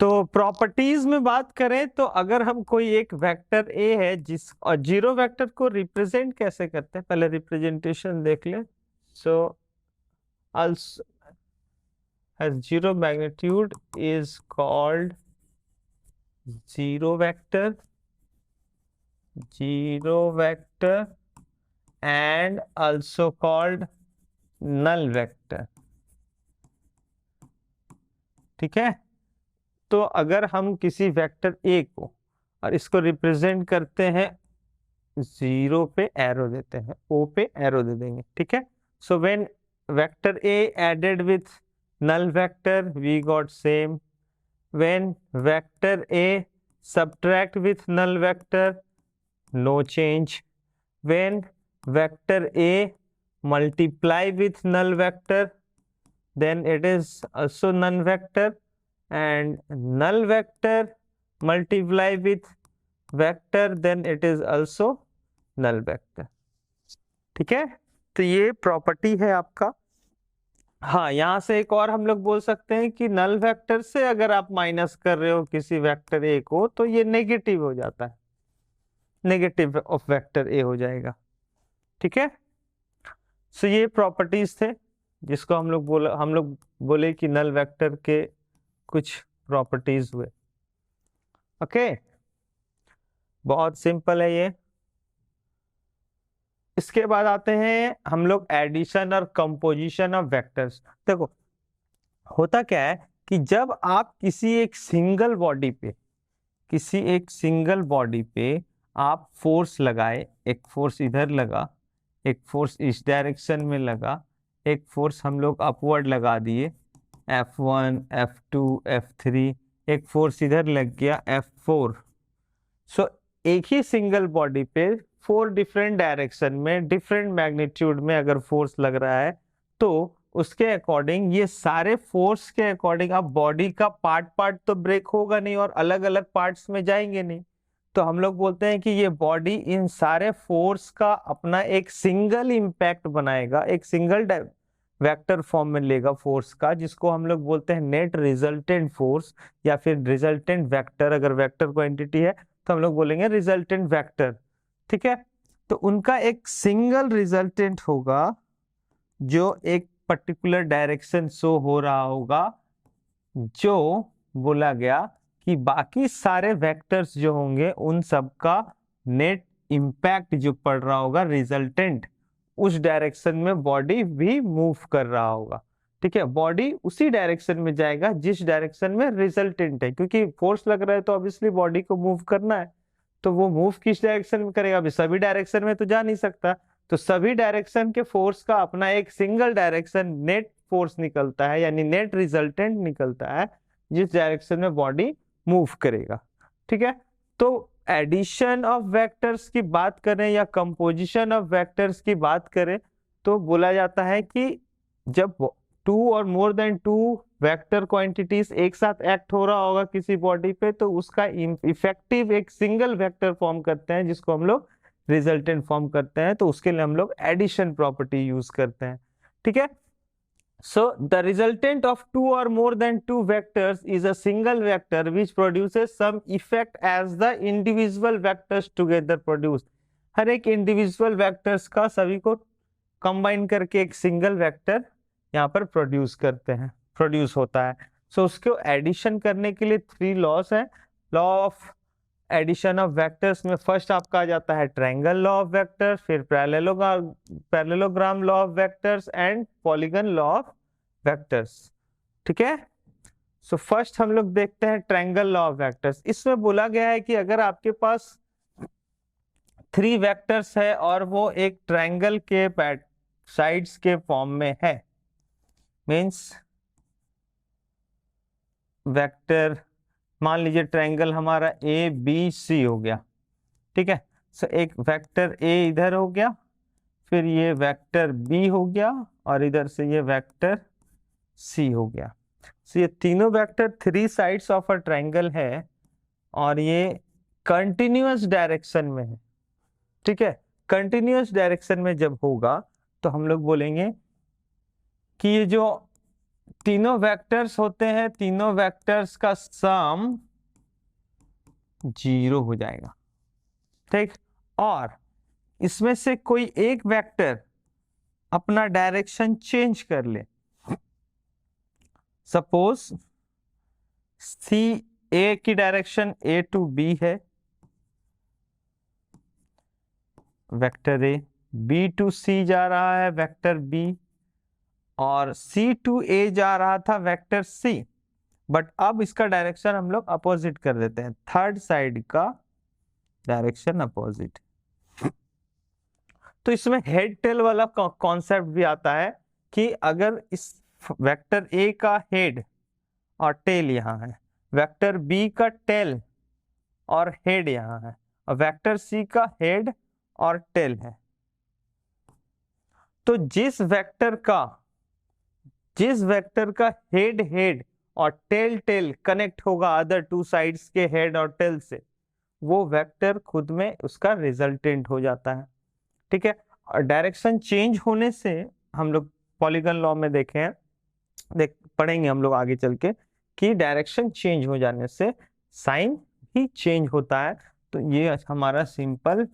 तो प्रॉपर्टीज में बात करें तो अगर हम कोई एक वेक्टर ए है जिस, और जीरो वेक्टर को रिप्रेजेंट कैसे करते हैं, पहले रिप्रेजेंटेशन देख ले। सो also has zero magnitude is called zero vector and also called null vector। ठीक है, तो अगर हम किसी वेक्टर ए को और इसको रिप्रेजेंट करते हैं, जीरो पे एरो देते हैं, ओ पे एरो दे देंगे। ठीक है, so when vector A added with null vector we got same, when vector a subtract with null vector no change, when vector a multiply with null vector then it is also null vector, and null vector multiply with vector then it is also null vector। ठीक है, तो ये property है आपका। हाँ, यहां से एक और हम लोग बोल सकते हैं कि नल वेक्टर से अगर आप माइनस कर रहे हो किसी वेक्टर ए को, तो ये नेगेटिव हो जाता है, नेगेटिव ऑफ वेक्टर ए हो जाएगा। ठीक है, सो ये प्रॉपर्टीज थे जिसको हम लोग बोले कि नल वेक्टर के कुछ प्रॉपर्टीज हुए। ओके, बहुत सिंपल है ये। इसके बाद आते हैं हम लोग एडिशन और कंपोजिशन ऑफ वेक्टर्स। देखो, होता क्या है कि जब आप किसी एक सिंगल बॉडी पे आप फोर्स लगाए, एक फोर्स इधर लगा, एक फोर्स इस डायरेक्शन में लगा, एक फोर्स हम लोग अपवर्ड लगा दिए, F1 F2 F3, एक फोर्स इधर लग गया F4। सो एक ही सिंगल बॉडी पे 4 डिफरेंट डायरेक्शन में डिफरेंट मैग्नीट्यूड में अगर फोर्स लग रहा है तो उसके अकॉर्डिंग ये सारे फोर्स के अकॉर्डिंग अब बॉडी का पार्ट पार्ट तो ब्रेक होगा नहीं और अलग अलग पार्ट्स में जाएंगे नहीं, तो हम लोग बोलते हैं कि ये बॉडी इन सारे फोर्स का अपना एक सिंगल इम्पैक्ट बनाएगा, एक सिंगल वेक्टर फॉर्म में लेगा फोर्स का, जिसको हम लोग बोलते हैं नेट रिजल्टेंट फोर्स या फिर रिजल्टेंट वेक्टर। अगर वेक्टर क्वांटिटी है तो हम लोग बोलेंगे रिजल्टेंट वेक्टर। ठीक है, तो उनका एक सिंगल रिजल्टेंट होगा जो एक पर्टिकुलर डायरेक्शन शो हो रहा होगा, जो बोला गया कि बाकी सारे वेक्टर्स जो होंगे उन सब का नेट इम्पैक्ट जो पड़ रहा होगा रिजल्टेंट, उस डायरेक्शन में बॉडी भी मूव कर रहा होगा। ठीक है, बॉडी उसी डायरेक्शन में जाएगा जिस डायरेक्शन में रिजल्टेंट है, क्योंकि फोर्स लग रहा है तो ऑब्वियसली बॉडी को मूव करना है, तो वो मूव किस डायरेक्शन में करेगा? अभी सभी डायरेक्शन में तो जा नहीं सकता, तो सभी डायरेक्शन के फोर्स का अपना एक सिंगल डायरेक्शन नेट फोर्स निकलता है, यानी नेट रिजल्टेंट निकलता है जिस डायरेक्शन में बॉडी मूव करेगा। ठीक है, तो एडिशन ऑफ वेक्टर्स की बात करें या कंपोजिशन ऑफ वेक्टर्स की बात करें तो बोला जाता है कि जब 2 और मोर देन 2 वेक्टर क्वांटिटीज एक साथ एक्ट हो रहा होगा किसी बॉडी पे, तो उसका इफेक्टिव एक सिंगल वेक्टर फॉर्म करते हैं जिसको हम लोग रिजल्टेंट फॉर्म करते हैं, तो उसके लिए हम लोग एडिशन प्रॉपर्टी यूज करते हैं। ठीक है, so the resultant of 2 or more than 2 vectors is a single vector which produces some effect as the individual vectors together produce। हर एक इंडिविजुअल वेक्टर्स का सभी को कंबाइन करके एक सिंगल वेक्टर यहाँ पर प्रोड्यूस होता है। सो उसको एडिशन करने के लिए 3 लॉस है। Law of addition of vectors में फर्स्ट आपका आ जाता है ट्रायंगल लॉ ऑफ वेक्टर्स, फिर parallelogram law of vectors and polygon law of vectors. ठीक है, सो फर्स्ट हम लोग देखते हैं ट्रायंगल लॉ ऑफ वेक्टर्स। इसमें बोला गया है कि अगर आपके पास 3 वेक्टर्स है और वो एक ट्रायंगल के साइड्स के फॉर्म में है, मींस वेक्टर मान लीजिए ट्रायंगल हमारा ए बी सी हो गया। ठीक है, सो एक वेक्टर ए इधर हो गया, फिर ये वेक्टर बी हो गया और इधर से ये वेक्टर सी हो गया। सो ये तीनों vector 3 sides of a triangle है और ये कंटिन्यूअस डायरेक्शन में है। ठीक है, कंटिन्यूअस डायरेक्शन में जब होगा तो हम लोग बोलेंगे कि ये जो तीनों वेक्टर्स होते हैं, तीनों वेक्टर्स का सम 0 हो जाएगा। ठीक, और इसमें से कोई एक वेक्टर अपना डायरेक्शन चेंज कर ले, सपोज सी ए की डायरेक्शन ए टू बी है, वेक्टर ए, बी टू सी जा रहा है वेक्टर बी, और सी टू ए जा रहा था वेक्टर सी, बट अब इसका डायरेक्शन हम लोग अपोजिट कर देते हैं, थर्ड साइड का डायरेक्शन अपोजिट। तो इसमें हेड टेल वाला कॉन्सेप्ट भी आता है कि अगर इस वेक्टर ए का हेड और टेल यहाँ है, वेक्टर बी का टेल और हेड यहाँ है, और वेक्टर सी का हेड और टेल है, तो जिस वेक्टर का हेड हेड और टेल टेल कनेक्ट होगा अदर 2 साइड्स के हेड और टेल से, वो वेक्टर खुद में उसका रिजल्टेंट हो जाता है। ठीक है, और डायरेक्शन चेंज होने से हम लोग पॉलीगन लॉ में पढ़ेंगे हम लोग आगे चल के कि डायरेक्शन चेंज हो जाने से साइन ही चेंज होता है। तो ये हमारा simple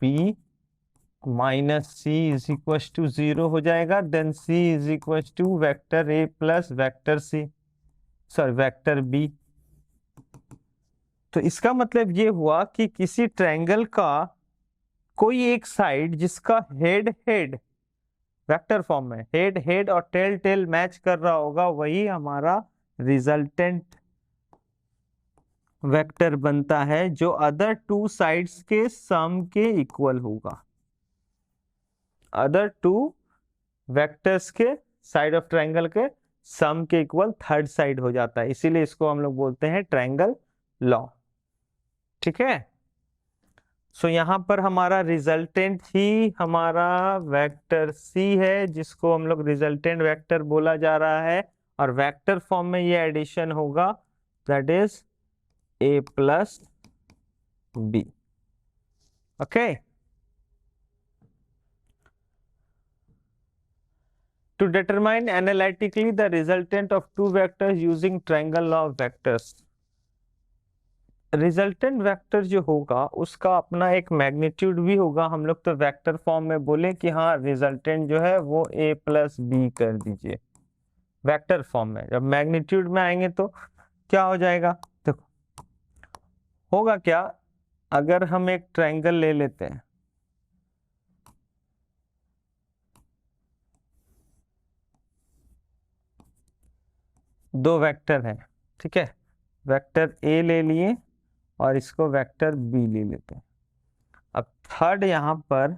b minus C is equal to 0 हो जाएगा, then c is equal to vector a plus vector C, sorry vector b। तो इसका मतलब ये हुआ कि किसी ट्रायंगल का कोई एक साइड जिसका हेड हेड वेक्टर फॉर्म में हेड हेड और टेल टेल मैच कर रहा होगा, वही हमारा रिजल्टेंट वेक्टर बनता है, जो अदर 2 साइड्स के सम के इक्वल होगा। अदर 2 वेक्टर्स के साइड ऑफ ट्रायंगल के सम के इक्वल थर्ड साइड हो जाता है, इसीलिए इसको हम लोग बोलते हैं ट्रायंगल लॉ। ठीक है, सो यहाँ पर हमारा रिजल्टेंट ही हमारा वेक्टर सी है, जिसको हम लोग रिजल्टेंट वेक्टर बोला जा रहा है, और वेक्टर फॉर्म में ये एडिशन होगा, that is A plus B. Okay, to determine analytically the resultant of two vectors using triangle law of vectors, resultant vector जो होगा उसका अपना एक मैग्नीट्यूड भी होगा। हम लोग तो वेक्टर फॉर्म में बोले कि हाँ रिजल्टेंट जो है वो a प्लस बी कर दीजिए वेक्टर फॉर्म में। जब मैग्नीट्यूड में आएंगे तो क्या हो जाएगा, देखो होगा क्या, अगर हम एक ट्रायंगल ले लेते हैं, दो वेक्टर हैं, ठीक है, वेक्टर ए ले लिए और इसको वेक्टर बी ले लेते हैं। अब थर्ड यहां पर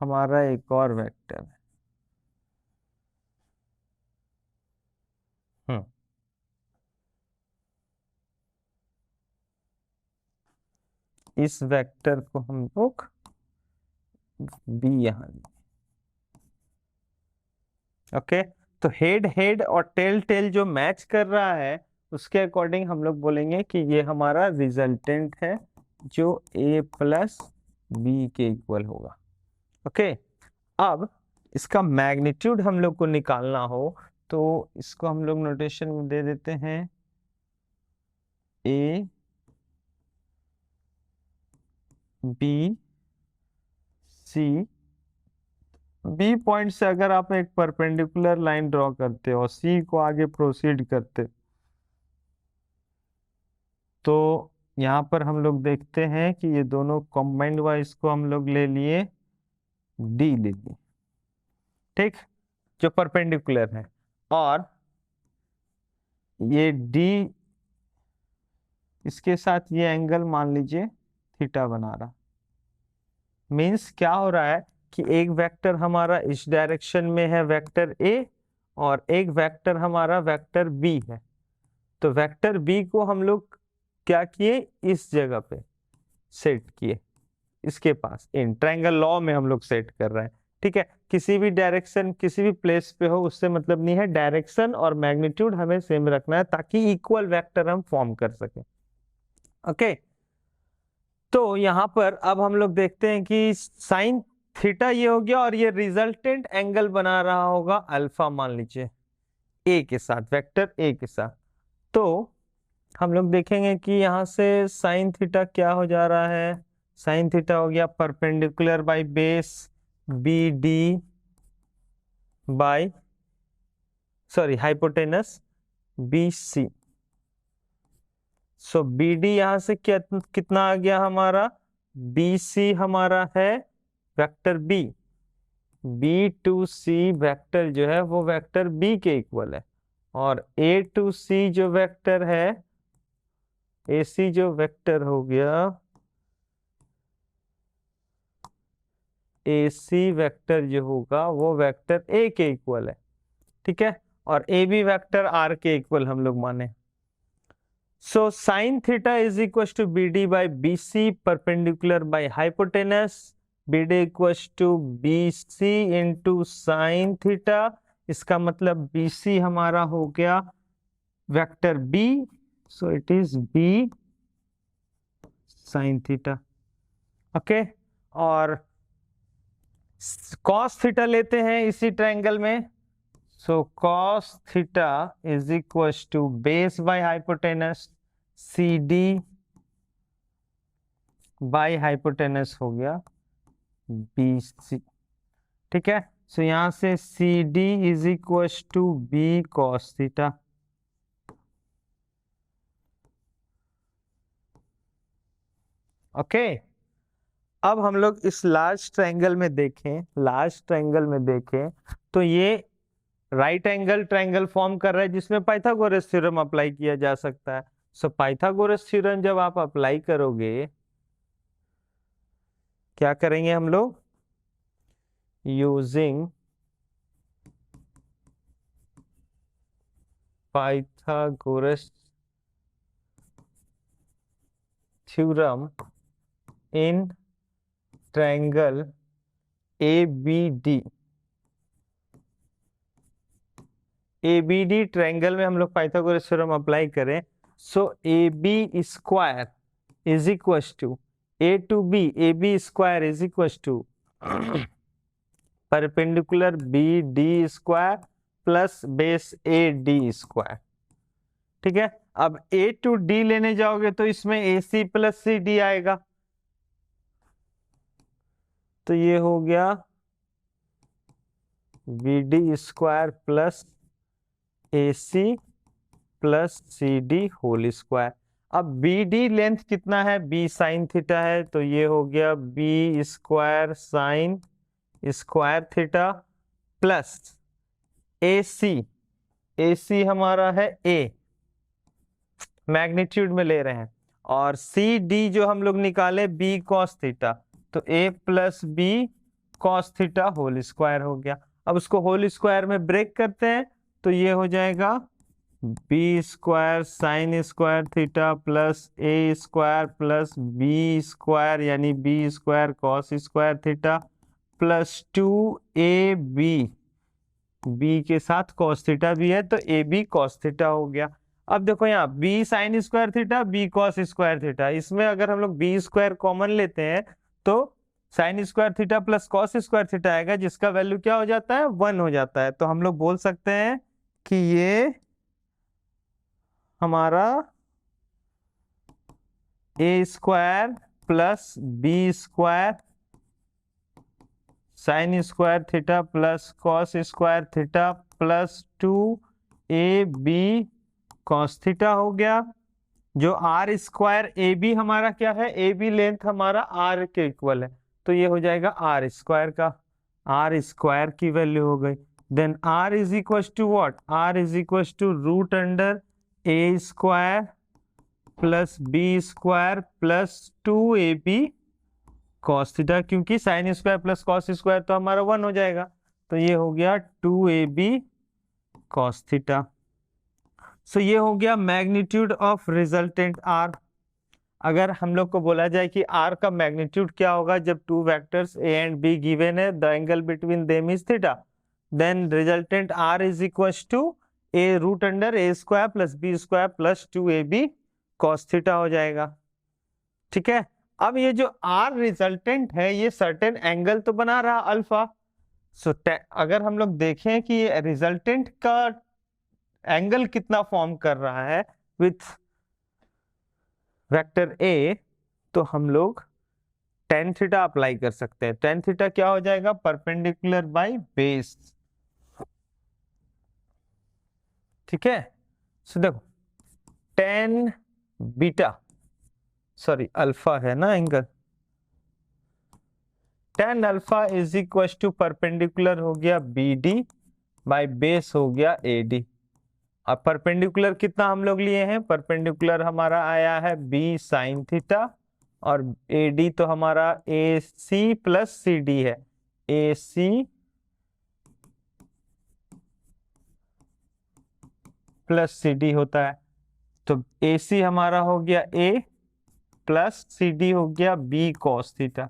हमारा एक और वेक्टर है, इस वेक्टर को हम लोग बी यहां लेंगे। ओके, तो हेड हेड और टेल टेल जो मैच कर रहा है उसके अकॉर्डिंग हम लोग बोलेंगे कि ये हमारा रिजल्टेंट है जो a प्लस बी के इक्वल होगा। ओके, अब इसका मैग्नीट्यूड हम लोग को निकालना हो तो इसको हम लोग नोटेशन में दे देते हैं a b c। B point से अगर आप एक परपेंडिकुलर लाइन ड्रॉ करते हो और सी को आगे प्रोसीड करते, तो यहाँ पर हम लोग देखते हैं कि ये दोनों कॉम्बाइंड हुआ, इसको हम लोग ले लिए डी ले लिए, ठीक, जो परपेंडिकुलर है, और ये डी इसके साथ ये एंगल मान लीजिए थीटा बना रहा। मीन्स क्या हो रहा है कि एक वेक्टर हमारा इस डायरेक्शन में है वेक्टर ए, और एक वेक्टर हमारा वेक्टर बी है। तो वेक्टर बी को हम लोग क्या किए, इस जगह पे सेट किए, इसके पास इन ट्रायंगल लॉ में हम लोग सेट कर रहे हैं। ठीक है, किसी भी डायरेक्शन किसी भी प्लेस पे हो उससे मतलब नहीं है, डायरेक्शन और मैग्नीट्यूड हमें सेम रखना है ताकि इक्वल वेक्टर हम फॉर्म कर सके। ओके, तो यहां पर अब हम लोग देखते हैं कि साइन थीटा ये हो गया और ये रिजल्टेंट एंगल बना रहा होगा अल्फा, मान लीजिए ए के साथ, वेक्टर ए के साथ। तो हम लोग देखेंगे कि यहां से साइन थीटा क्या हो जा रहा है, साइन थीटा हो गया perpendicular by base B D by sorry hypotenuse B C. So B D यहां से कितना आ गया हमारा, बी सी हमारा है vector B, B to C vector जो है वो वेक्टर बी के इक्वल है, और ए टू सी जो वेक्टर है, ए सी जो वेक्टर हो गया, ए सी वेक्टर जो होगा वो वेक्टर ए के इक्वल है। ठीक है, और ए बी वेक्टर आर के इक्वल हम लोग माने। So sine theta is equal to B D by B C perpendicular by hypotenuse, B D equal to B C into sine theta. इसका मतलब बी सी हमारा हो गया vector B, so it is B sine theta. Okay, और cos theta लेते हैं इसी triangle में। So cos theta is equal to base by hypotenuse C D by hypotenuse हो गया बी सी। ठीक है, सो यहां से C D is equal to B cos theta. Okay, अब हम लोग इस लार्ज ट्रायंगल में देखें, लार्ज ट्रायंगल में देखें तो ये राइट एंगल ट्रायंगल फॉर्म कर रहा है जिसमें पाइथागोरस थ्योरम अप्लाई किया जा सकता है। सो पाइथागोरस थ्योरम जब आप अप्लाई करोगे, क्या करेंगे हम लोग, using Pythagoras theorem in triangle ABD। ABD triangle में हम लोग पाइथागोरस थ्योरम अप्लाई करें, so AB square is equal to A to B, AB square is equal to perpendicular BD square plus base AD square. ठीक है, अब A to D लेने जाओगे तो इसमें AC प्लस CD आएगा, तो ये हो गया BD square plus AC plus CD whole square. अब BD लेंथ कितना है, B साइन थीटा है, तो ये हो गया B square sine square theta plus AC हमारा है A, मैग्नीट्यूड में ले रहे हैं, और CD जो हम लोग निकाले B cos थीटा, तो A plus B cos theta whole square हो गया। अब उसको होल स्क्वायर में ब्रेक करते हैं, तो ये हो जाएगा B square sine square theta plus A square plus B square यानी B square cos square theta plus 2AB, B के साथ cos थीटा भी है तो AB cos थीटा हो गया। अब देखो यहाँ B sine square theta B cos square theta, इसमें अगर हम लोग B स्क्वायर कॉमन लेते हैं तो sine square theta plus cos square theta आएगा, जिसका वैल्यू क्या हो जाता है, 1 हो जाता है। तो हम लोग बोल सकते हैं कि ये हमारा A square plus B square sine square theta plus cos square theta plus 2AB cos theta हो गया। जो R स्क्वायर AB हमारा क्या है, AB लेंथ हमारा R के इक्वल है, तो ये हो जाएगा R स्क्वायर का, R स्क्वायर की वैल्यू हो गई। Then R is equal to what, R is equal to root under A square plus B square plus 2AB cos theta, क्योंकि sine square plus cos square तो हमारा 1 हो जाएगा, तो ये हो गया 2AB कॉस थीटा। सो ये हो गया मैग्नीट्यूड ऑफ रिजल्टेंट R। अगर हम लोग को बोला जाए कि R का मैग्नीट्यूड क्या होगा जब two vectors A and B given है, the angle between them is theta, then resultant R is equal to A root under A square plus B square plus 2AB cos theta हो जाएगा। ठीक है, अब ये जो R रिजल्टेंट है ये सर्टेन एंगल तो बना रहा अल्फा, सो अगर हम लोग देखें कि रिजल्टेंट का एंगल कितना फॉर्म कर रहा है विथ वेक्टर A, तो हम लोग tan थीटा अप्लाई कर सकते हैं। tan थीटा क्या हो जाएगा, परपेंडिकुलर बाय बेस। ठीक है, सो देखो tan बीटा, सॉरी अल्फा है ना angle, tan alpha is equal to perpendicular हो गया BD बाय बेस हो गया AD। अब परपेंडिकुलर कितना हम लोग लिए हैं, परपेंडिकुलर हमारा आया है B साइन थीटा, और AD तो हमारा AC प्लस CD है, AC प्लस CD होता है, तो AC हमारा हो गया A प्लस CD हो गया B cos थीटा।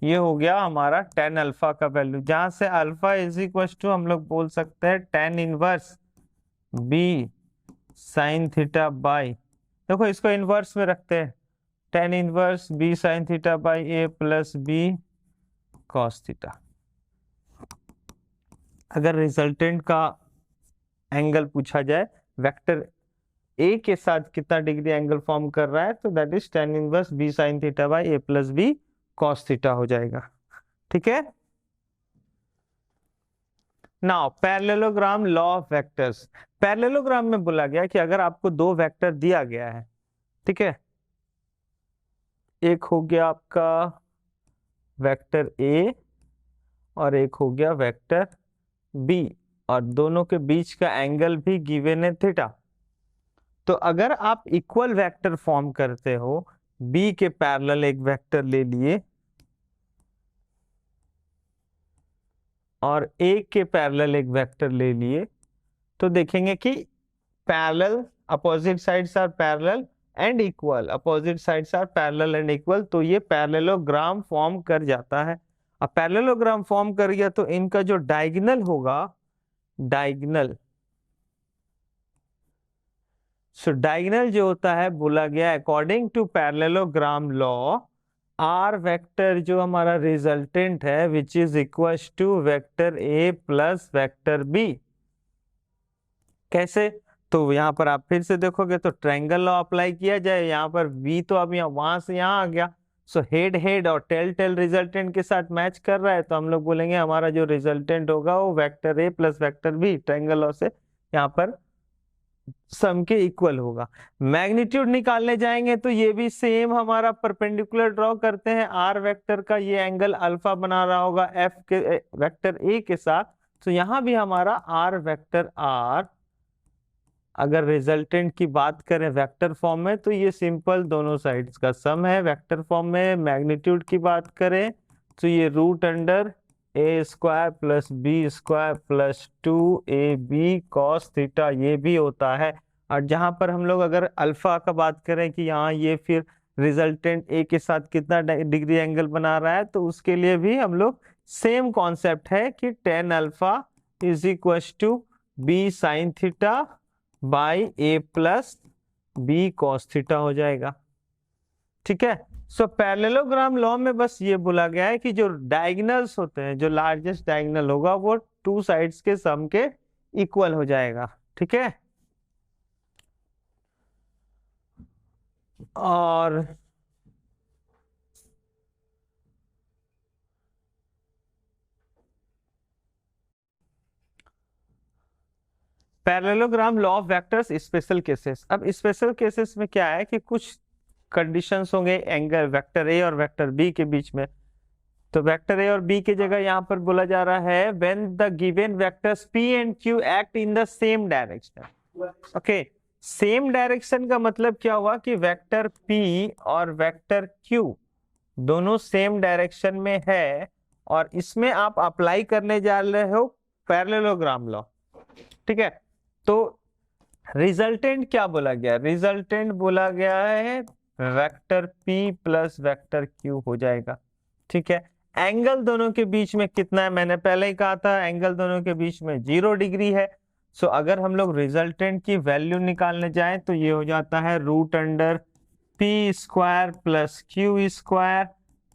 ये हो गया हमारा tan अल्फा का वैल्यू, जहां से अल्फा इज इक्वल टू हम लोग बोल सकते हैं tan inverse B sign theta by, देखो इसको इनवर्स में रखते हैं, tan inverse B sign theta by A plus B cos theta. अगर रिजल्टेंट का एंगल पूछा जाए वेक्टर A के साथ कितना डिग्री एंगल फॉर्म कर रहा है, तो that is tan inverse B sign theta by A plus B cos theta हो जाएगा। ठीक है, now parallelogram law of vectors. Parallelogram में बोला गया कि अगर आपको दो वेक्टर दिया गया है, ठीक है, एक हो गया आपका वेक्टर A और एक हो गया वेक्टर B, और दोनों के बीच का एंगल भी गिवन है थीटा, तो अगर आप इक्वल वेक्टर फॉर्म करते हो, B के पैरेलल एक वेक्टर ले लिए और A के पैरेलल एक वेक्टर ले लिए, तो देखेंगे कि parallel, opposite sides are parallel and equal, opposite sides are parallel and equal, तो ये पैरेललोग्राम फॉर्म कर जाता है। अब पैरेललोग्राम फॉर्म कर गया तो इनका जो डायगोनल होगा, डायगोनल, सो डायगोनल जो होता है बोला गया according to parallelogram law, R vector जो हमारा रिजल्टेंट है which is equal to vector A plus vector B. कैसे? तो यहाँ पर आप फिर से देखोगे तो ट्रायंगल लॉ अप्लाई किया जाए, यहाँ पर बी तो अब यहाँ वहां से यहाँ आ गया, सो हेड हेड और टेल टेल रिजल्टेंट के साथ मैच कर रहा है, तो हम लोग बोलेंगे हमारा जो रिजल्टेंट होगा वो vector A plus vector B, triangle law से यहाँ पर सम के इक्वल होगा। मैग्नीट्यूड निकालने जाएंगे तो ये भी सेम हमारा परपेंडिकुलर ड्रॉ करते हैं, आर वेक्टर का ये एंगल अल्फा बना रहा होगा एफ के वेक्टर ए के साथ, तो यहाँ भी हमारा आर वेक्टर आर, अगर रिजल्टेंट की बात करें वेक्टर फॉर्म में तो ये सिंपल दोनों साइड्स का सम है वेक्टर फॉर्म में। मैग्नीट्यूड की बात करें तो ये root under A square plus B square plus 2ab cos theta ये भी होता है। और जहां पर हम लोग अगर अल्फा का बात करें कि यहाँ ये फिर रिजल्टेंट ए के साथ कितना डिग्री एंगल बना रहा है, तो उसके लिए भी हम लोग सेम कॉन्सेप्ट है कि tan alpha is equal to B sine theta by A plus B cos theta हो जाएगा। ठीक है, सो पैरेललोग्राम लॉ में बस ये बोला गया है कि जो डायगोनल्स होते हैं, जो लार्जेस्ट डायगोनल होगा वो टू साइड्स के सम के इक्वल हो जाएगा। ठीक है, और parallelogram law of vectors special cases. अब स्पेशल केसेस में क्या है कि कुछ कंडीशंस होंगे एंगल वेक्टर ए और वेक्टर बी के बीच में, तो वेक्टर ए और बी की जगह यहाँ पर बोला जा रहा है when the given vectors P and Q act in the same direction. Okay, same direction का मतलब क्या हुआ कि वेक्टर पी और वेक्टर क्यू दोनों सेम डायरेक्शन में है, और इसमें आप अप्लाई करने जा रहे हो पैरेललोग्राम लॉ। ठीक है, तो रिजल्टेंट क्या बोला गया? रिजल्टेंट बोला गया है vector P plus vector Q हो जाएगा। ठीक है, एंगल दोनों के बीच में कितना है? मैंने पहले ही कहा था एंगल दोनों के बीच में 0 डिग्री है। सो अगर हम लोग रिजल्टेंट की वैल्यू निकालने जाएं तो ये हो जाता है root under P square plus Q square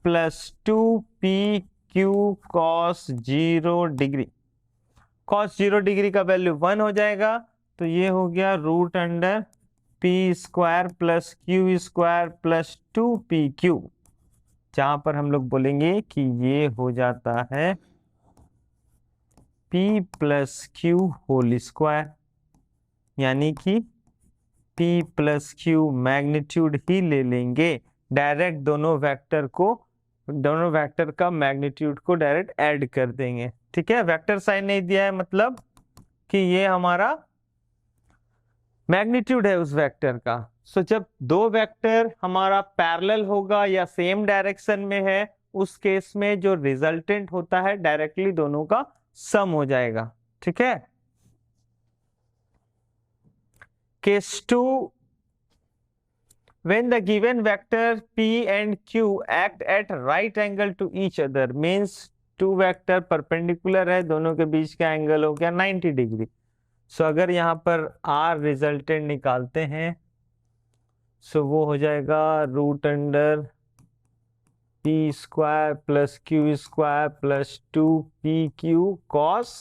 plus 2PQ cos 0 degree. Cos 0 degree का वैल्यू 1 हो जाएगा, तो ये हो गया root under P square plus Q square plus 2PQ, जहां पर हम लोग बोलेंगे कि ये हो जाता है P plus Q whole square, यानी कि P प्लस Q मैग्नीट्यूड ही ले लेंगे डायरेक्ट, दोनों वेक्टर का मैग्नीट्यूड को डायरेक्ट ऐड कर देंगे। ठीक है, वेक्टर साइन नहीं दिया है मतलब कि ये हमारा मैग्नीट्यूड है उस वेक्टर का। सो जब दो वेक्टर हमारा पैरेलल होगा या सेम डायरेक्शन में है, उस केस में जो रिजल्टेंट होता है डायरेक्टली दोनों का सम हो जाएगा। ठीक है, case 2, when the given vector P and Q act at right angle to each other means two vector perpendicular है, दोनों के बीच का एंगल हो गया 90 डिग्री। सो अगर यहाँ पर R रिजल्टेंट निकालते हैं सो वो हो जाएगा root under P square plus Q square plus 2PQ cos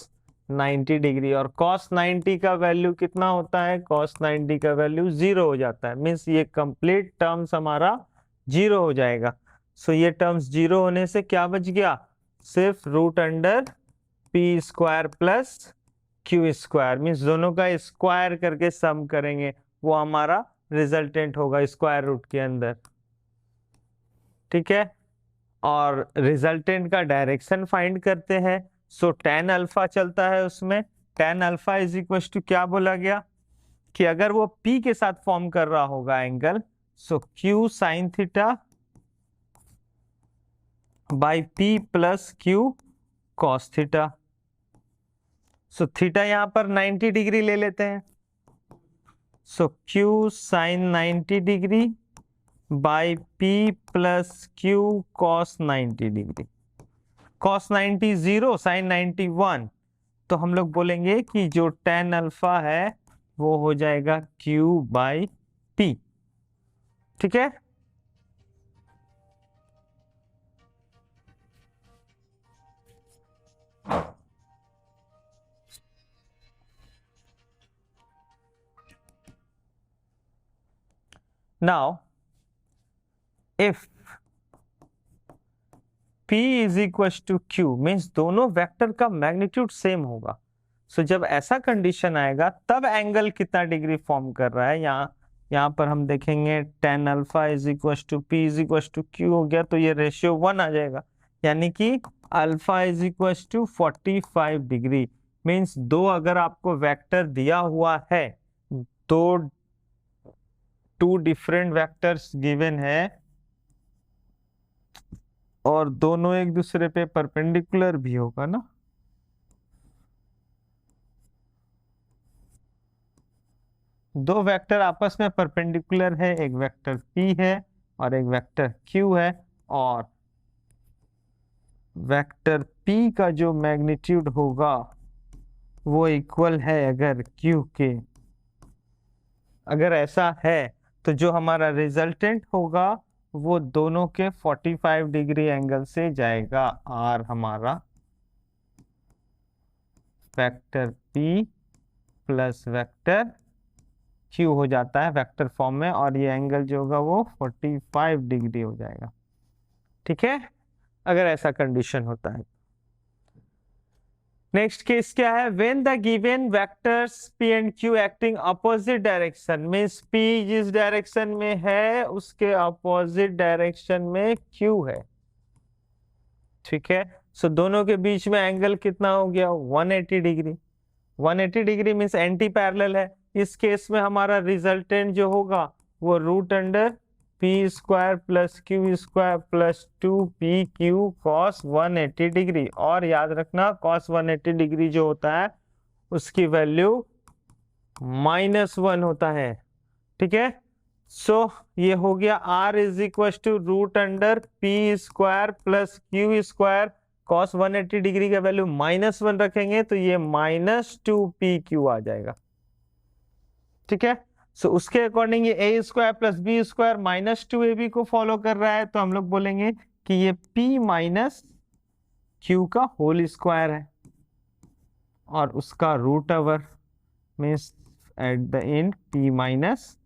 90 degree, और कॉस 90 का वैल्यू कितना होता है? कॉस 90 का वैल्यू 0 हो जाता है, मीन्स ये कंप्लीट टर्म्स हमारा 0 हो जाएगा। सो ये टर्म्स 0 होने से क्या बच गया? सिर्फ root under P square plus Q square, means दोनों का स्क्वायर करके सम करेंगे, वो हमारा रिजल्टेंट होगा स्क्वायर रूट के अंदर। ठीक है, और रिजल्टेंट का डायरेक्शन फाइंड करते हैं। सो tan अल्फा चलता है उसमें, tan alpha is equal to क्या बोला गया कि अगर वो P के साथ फॉर्म कर रहा होगा angle, so Q sine theta by P plus Q cos theta. So theta यहाँ पर 90 डिग्री ले लेते हैं। So Q sine 90 degree by P plus Q cos 90 degree. Cos 90 0, sine 90 1, तो हम लोग बोलेंगे कि जो tan अल्फा है वो हो जाएगा Q बाई P। ठीक है, now if P is equal to Q means दोनों वेक्टर का मैग्नीट्यूड सेम होगा। सो जब ऐसा कंडीशन आएगा तब एंगल कितना डिग्री फॉर्म कर रहा है, यहाँ पर हम देखेंगे tan alpha is equal to P is equal to Q हो गया, तो ये रेशियो 1 आ जाएगा, यानी कि alpha is equal to 45 degree. Means दो अगर आपको वेक्टर दिया हुआ है, दो टू डिफरेंट वेक्टर्स गिवन है और दोनों एक दूसरे पे परपेंडिकुलर भी होगा ना, दो वेक्टर आपस में परपेंडिकुलर है, एक वेक्टर P है और एक वेक्टर Q है, और वेक्टर P का जो मैग्नीट्यूड होगा वो इक्वल है अगर Q के। अगर ऐसा है तो जो हमारा रिजल्टेंट होगा वो दोनों के 45 डिग्री एंगल से जाएगा, और हमारा vector P plus vector Q हो जाता है वेक्टर फॉर्म में, और ये एंगल जो होगा वो 45 डिग्री हो जाएगा। ठीक है, अगर ऐसा कंडीशन होता है। नेक्स्ट केस क्या है, when the given vectors P and Q acting opposite direction, means P जिस डायरेक्शन में है उसके अपोजिट डायरेक्शन में Q है। ठीक है, सो दोनों के बीच में एंगल कितना हो गया, 180 degree. 180 degree means anti parallel है। इस केस में हमारा रिजल्टेंट जो होगा वो root under P square plus Q square plus 2PQ cos 180 degree. और याद रखना कॉस 180 डिग्री जो होता है उसकी वैल्यू -1 होता है। ठीक है, सो ये हो गया R is equal to root under P square plus Q square, cos 180 degree का वैल्यू -1 रखेंगे तो ये -2PQ आ जाएगा। ठीक है, सो उसके अकॉर्डिंग ये a square plus B square -2AB को फॉलो कर रहा है, तो हम लोग बोलेंगे कि ये P माइनस Q का होल स्क्वायर है, और उसका root over means at the end P minus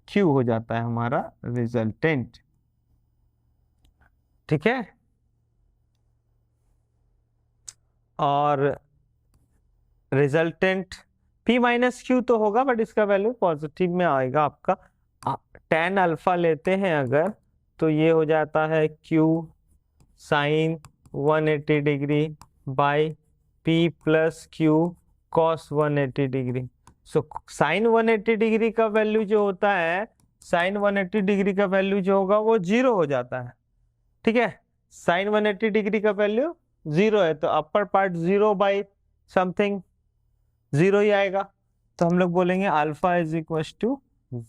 Q हो जाता है हमारा रिजल्टेंट। ठीक है, और रिजल्टेंट P माइनस Q तो होगा बट इसका वैल्यू पॉजिटिव में आएगा आपका। tan अल्फा लेते हैं अगर तो ये हो जाता है Q sine 180 degree by P plus Q cos 180 degree. So sine 180 degree का वैल्यू जो होता है, साइन 180 डिग्री का वैल्यू जो होगा वो 0 हो जाता है। ठीक है, साइन 180 डिग्री का वैल्यू 0 है तो अपर पार्ट 0 बाई समथिंग 0 ही आएगा, तो हम लोग बोलेंगे alpha is equal to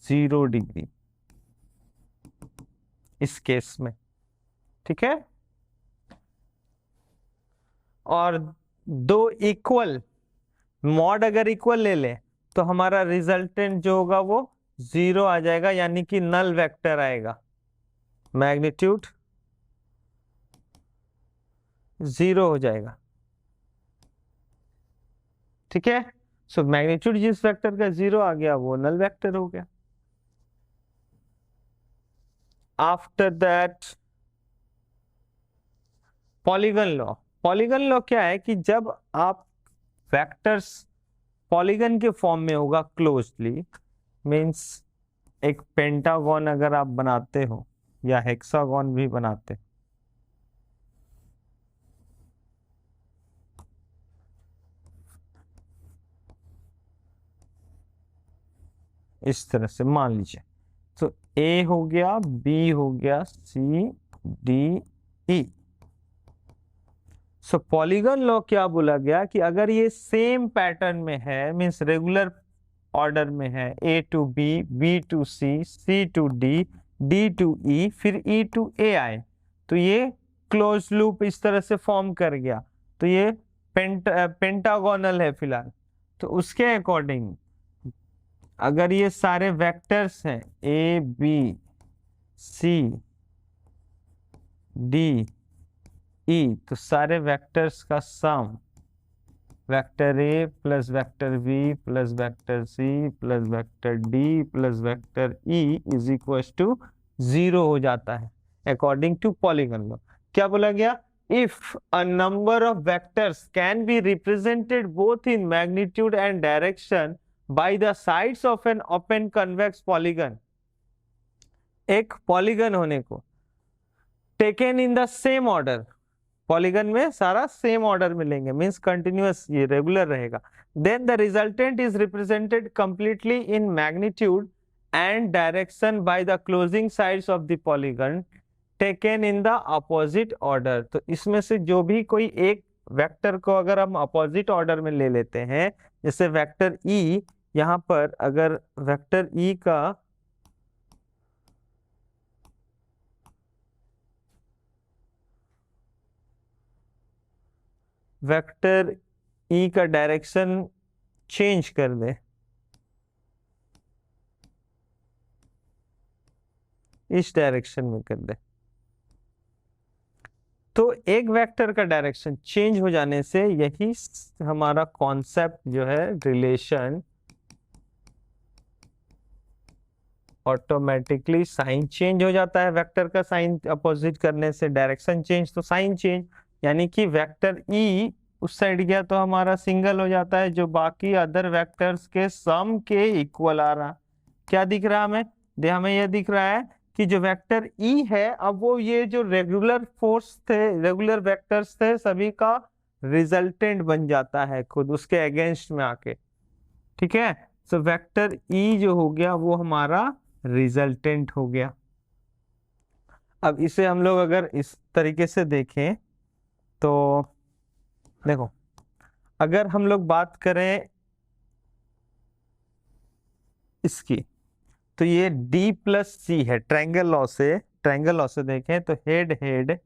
0 degree इस केस में। ठीक है, और दो इक्वल मॉड अगर इक्वल ले ले तो हमारा रिजल्टेंट जो होगा वो 0 आ जाएगा, यानी कि नल वेक्टर आएगा, मैग्नीट्यूड 0 हो जाएगा। ठीक है, सो मैग्नीट्यूड जिस वेक्टर का 0 आ गया वो नल वेक्टर हो गया। After that polygon law. Polygon law क्या है कि जब आप वेक्टर्स पॉलीगन के फॉर्म में होगा क्लोजली, मींस एक पेंटागन अगर आप बनाते हो या हेक्सागन भी बनाते, इस तरह से मान लीजिए, तो A हो गया, B हो गया, C D E। सो पॉलीगन लॉ क्या बोला गया कि अगर ये सेम पैटर्न में है, मींस रेगुलर ऑर्डर में है, A to B, B to C, C to D, D to E, फिर ई टू ए आए, तो ये क्लोज लूप इस तरह से फॉर्म कर गया, तो ये पेंटागोनल है फिलहाल। तो उसके अकॉर्डिंग अगर ये सारे वेक्टर्स हैं A B C D E, तो सारे वेक्टर्स का sum vector A plus vector B plus vector C plus vector D plus vector E is equal to 0 हो जाता है अकॉर्डिंग टू पॉलीगन लॉ। क्या बोला गया? If a number of vectors can be represented both in magnitude and direction by the sides of an open convex polygon, एक polygon होने को taken in the same order, polygon में सारा same order मिलेंगे, means continuous, ये regular रहेगा, then the resultant is represented completely in magnitude and direction by the closing sides of the polygon taken in the opposite order. तो इसमें से जो भी कोई एक वेक्टर को अगर हम अपोजिट ऑर्डर में ले लेते हैं, जैसे वेक्टर ई, यहां पर अगर वेक्टर ई का वेक्टर ई का डायरेक्शन चेंज कर दे, इस डायरेक्शन में कर दे, तो एक वेक्टर का डायरेक्शन चेंज हो जाने से यही हमारा कॉन्सेप्ट जो है रिलेशन, ऑटोमेटिकली साइन चेंज हो जाता है, वेक्टर का साइन अपोजिट करने से डायरेक्शन चेंज तो साइन चेंज, यानी कि वेक्टर ई उस साइड गया तो हमारा सिंगल हो जाता है, जो बाकी अदर वेक्टर्स के सम के इक्वल आ रहा। क्या दिख रहा हमें यह दिख रहा है कि जो वेक्टर ई है, अब वो ये जो रेगुलर फोर्स थे, रेगुलर वेक्टर्स थे, सभी का रिजल्टेंट बन जाता है खुद उसके अगेंस्ट में आके। ठीक है, सो वेक्टर ई जो हो गया वो हमारा रिजल्टेंट हो गया। अब इसे हम लोग अगर इस तरीके से देखें तो देखो, अगर हम लोग बात करें इसकी, तो ये D प्लस सी है, ट्रायंगल लॉ से देखें तो हेड हेड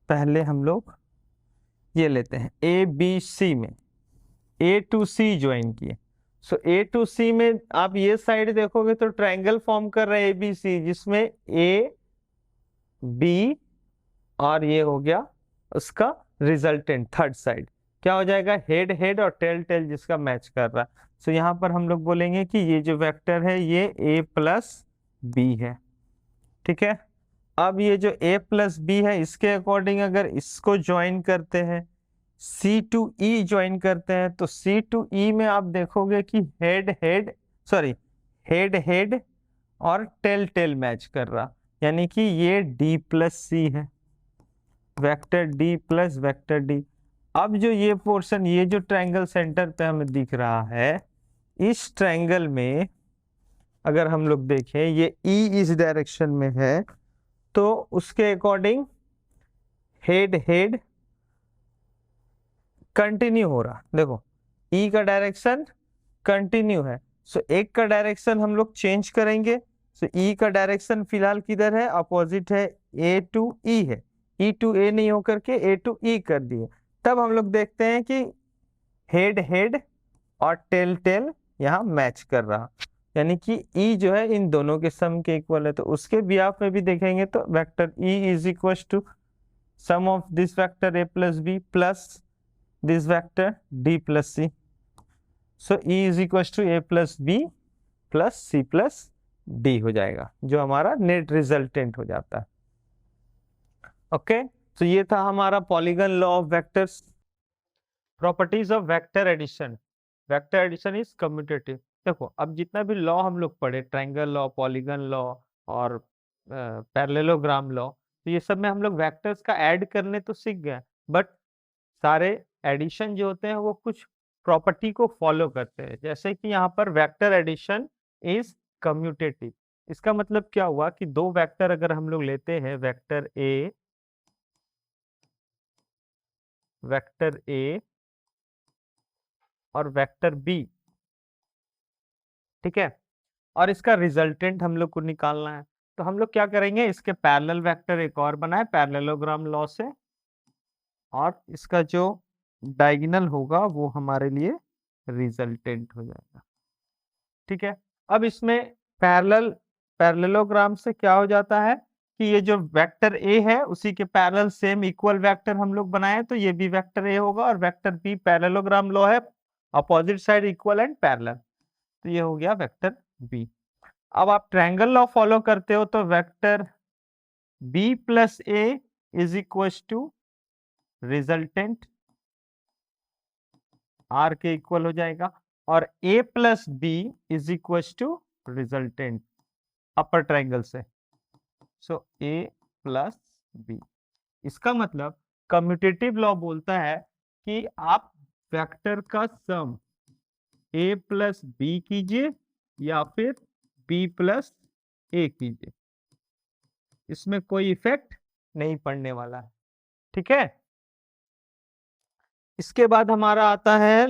पहले हम लोग ये लेते हैं ए बी सी में ए टू सी ज्वाइन किए। सो ए टू सी में आप ये साइड देखोगे तो ट्रायंगल फॉर्म कर रहे हैं ए बी सी, जिसमें ए बी और ये हो गया उसका रिजल्टेंट, थर्ड साइड क्या हो जाएगा, हेड हेड और टेल टेल जिसका मैच कर रहा है। सो यहाँ पर हम लोग बोलेंगे कि ये जो वेक्टर है ये ए प्लस बी है। ठीक है, अब ये जो a प्लस बी है, इसके अकॉर्डिंग अगर इसको ज्वाइन करते हैं, C टू E ज्वाइन करते हैं, तो C टू E में आप देखोगे कि हेड हेड और टेल टेल मैच कर रहा, यानी कि ये D प्लस सी है, vector D plus vector D। अब जो ये पोर्शन, ये जो ट्रायंगल सेंटर पे हमें दिख रहा है, इस ट्रायंगल में अगर हम लोग देखें ये E इस डायरेक्शन में है, तो उसके अकॉर्डिंग हेड हेड कंटिन्यू हो रहा, देखो ई का डायरेक्शन कंटिन्यू है। सो एक का डायरेक्शन हम लोग चेंज करेंगे, सो ई का डायरेक्शन फिलहाल किधर है, अपोजिट है, ए टू ई है, ई टू ए नहीं होकर के ए टू ई कर दिए। तब हम लोग देखते हैं कि हेड हेड और टेल टेल यहाँ मैच कर रहा, यानी कि ई जो है इन दोनों के सम के इक्वल है। तो उसके बिहाफ में भी देखेंगे तो vector E is equal to sum of this vector A plus B plus this vector D plus C. So E is equal to A plus B plus C plus D हो जाएगा, जो हमारा net resultant हो जाता है। Okay, तो ये था हमारा polygon law of vectors. Properties of vector addition, vector addition is commutative. देखो, अब जितना भी लॉ हम लोग पढ़े, ट्रायंगल लॉ, पॉलीगन लॉ और पैरेललोग्राम लॉ, तो ये सब में हम लोग वेक्टर्स का ऐड करने तो सीख गए, बट सारे एडिशन जो होते हैं वो कुछ प्रॉपर्टी को फॉलो करते हैं। जैसे कि यहाँ पर वेक्टर एडिशन इज कम्यूटेटिव। इसका मतलब क्या हुआ कि दो वेक्टर अगर हम लोग लेते हैं, वेक्टर ए और वेक्टर बी, ठीक है, और इसका रिजल्टेंट हम लोग को निकालना है, तो हम लोग क्या करेंगे, इसके पैरेलल वेक्टर एक और बनाए पैरेललोग्राम लॉ से, और इसका जो डायगोनल होगा वो हमारे लिए रिजल्टेंट हो जाएगा। ठीक है, अब इसमें पैरेललोग्राम से क्या हो जाता है कि ये जो वेक्टर ए है उसी के पैरेलल सेम इक्वल वेक्टर हम लोग बनाए, तो ये भी वेक्टर ए होगा, और वेक्टर बी पैरेललोग्राम लॉ है, opposite side equal and parallel, तो ये हो गया वेक्टर बी। अब आप ट्रायंगल लॉ फॉलो करते हो तो vector B plus A is equal to resultant R के इक्वल हो जाएगा, और A plus B is equal to resultant upper triangle से, सो ए प्लस बी। इसका मतलब कम्यूटेटिव लॉ बोलता है कि आप वेक्टर का सम ए प्लस बी कीजिए या फिर बी प्लस ए कीजिए, इसमें कोई इफेक्ट नहीं पड़ने वाला है। ठीक है, इसके बाद हमारा आता है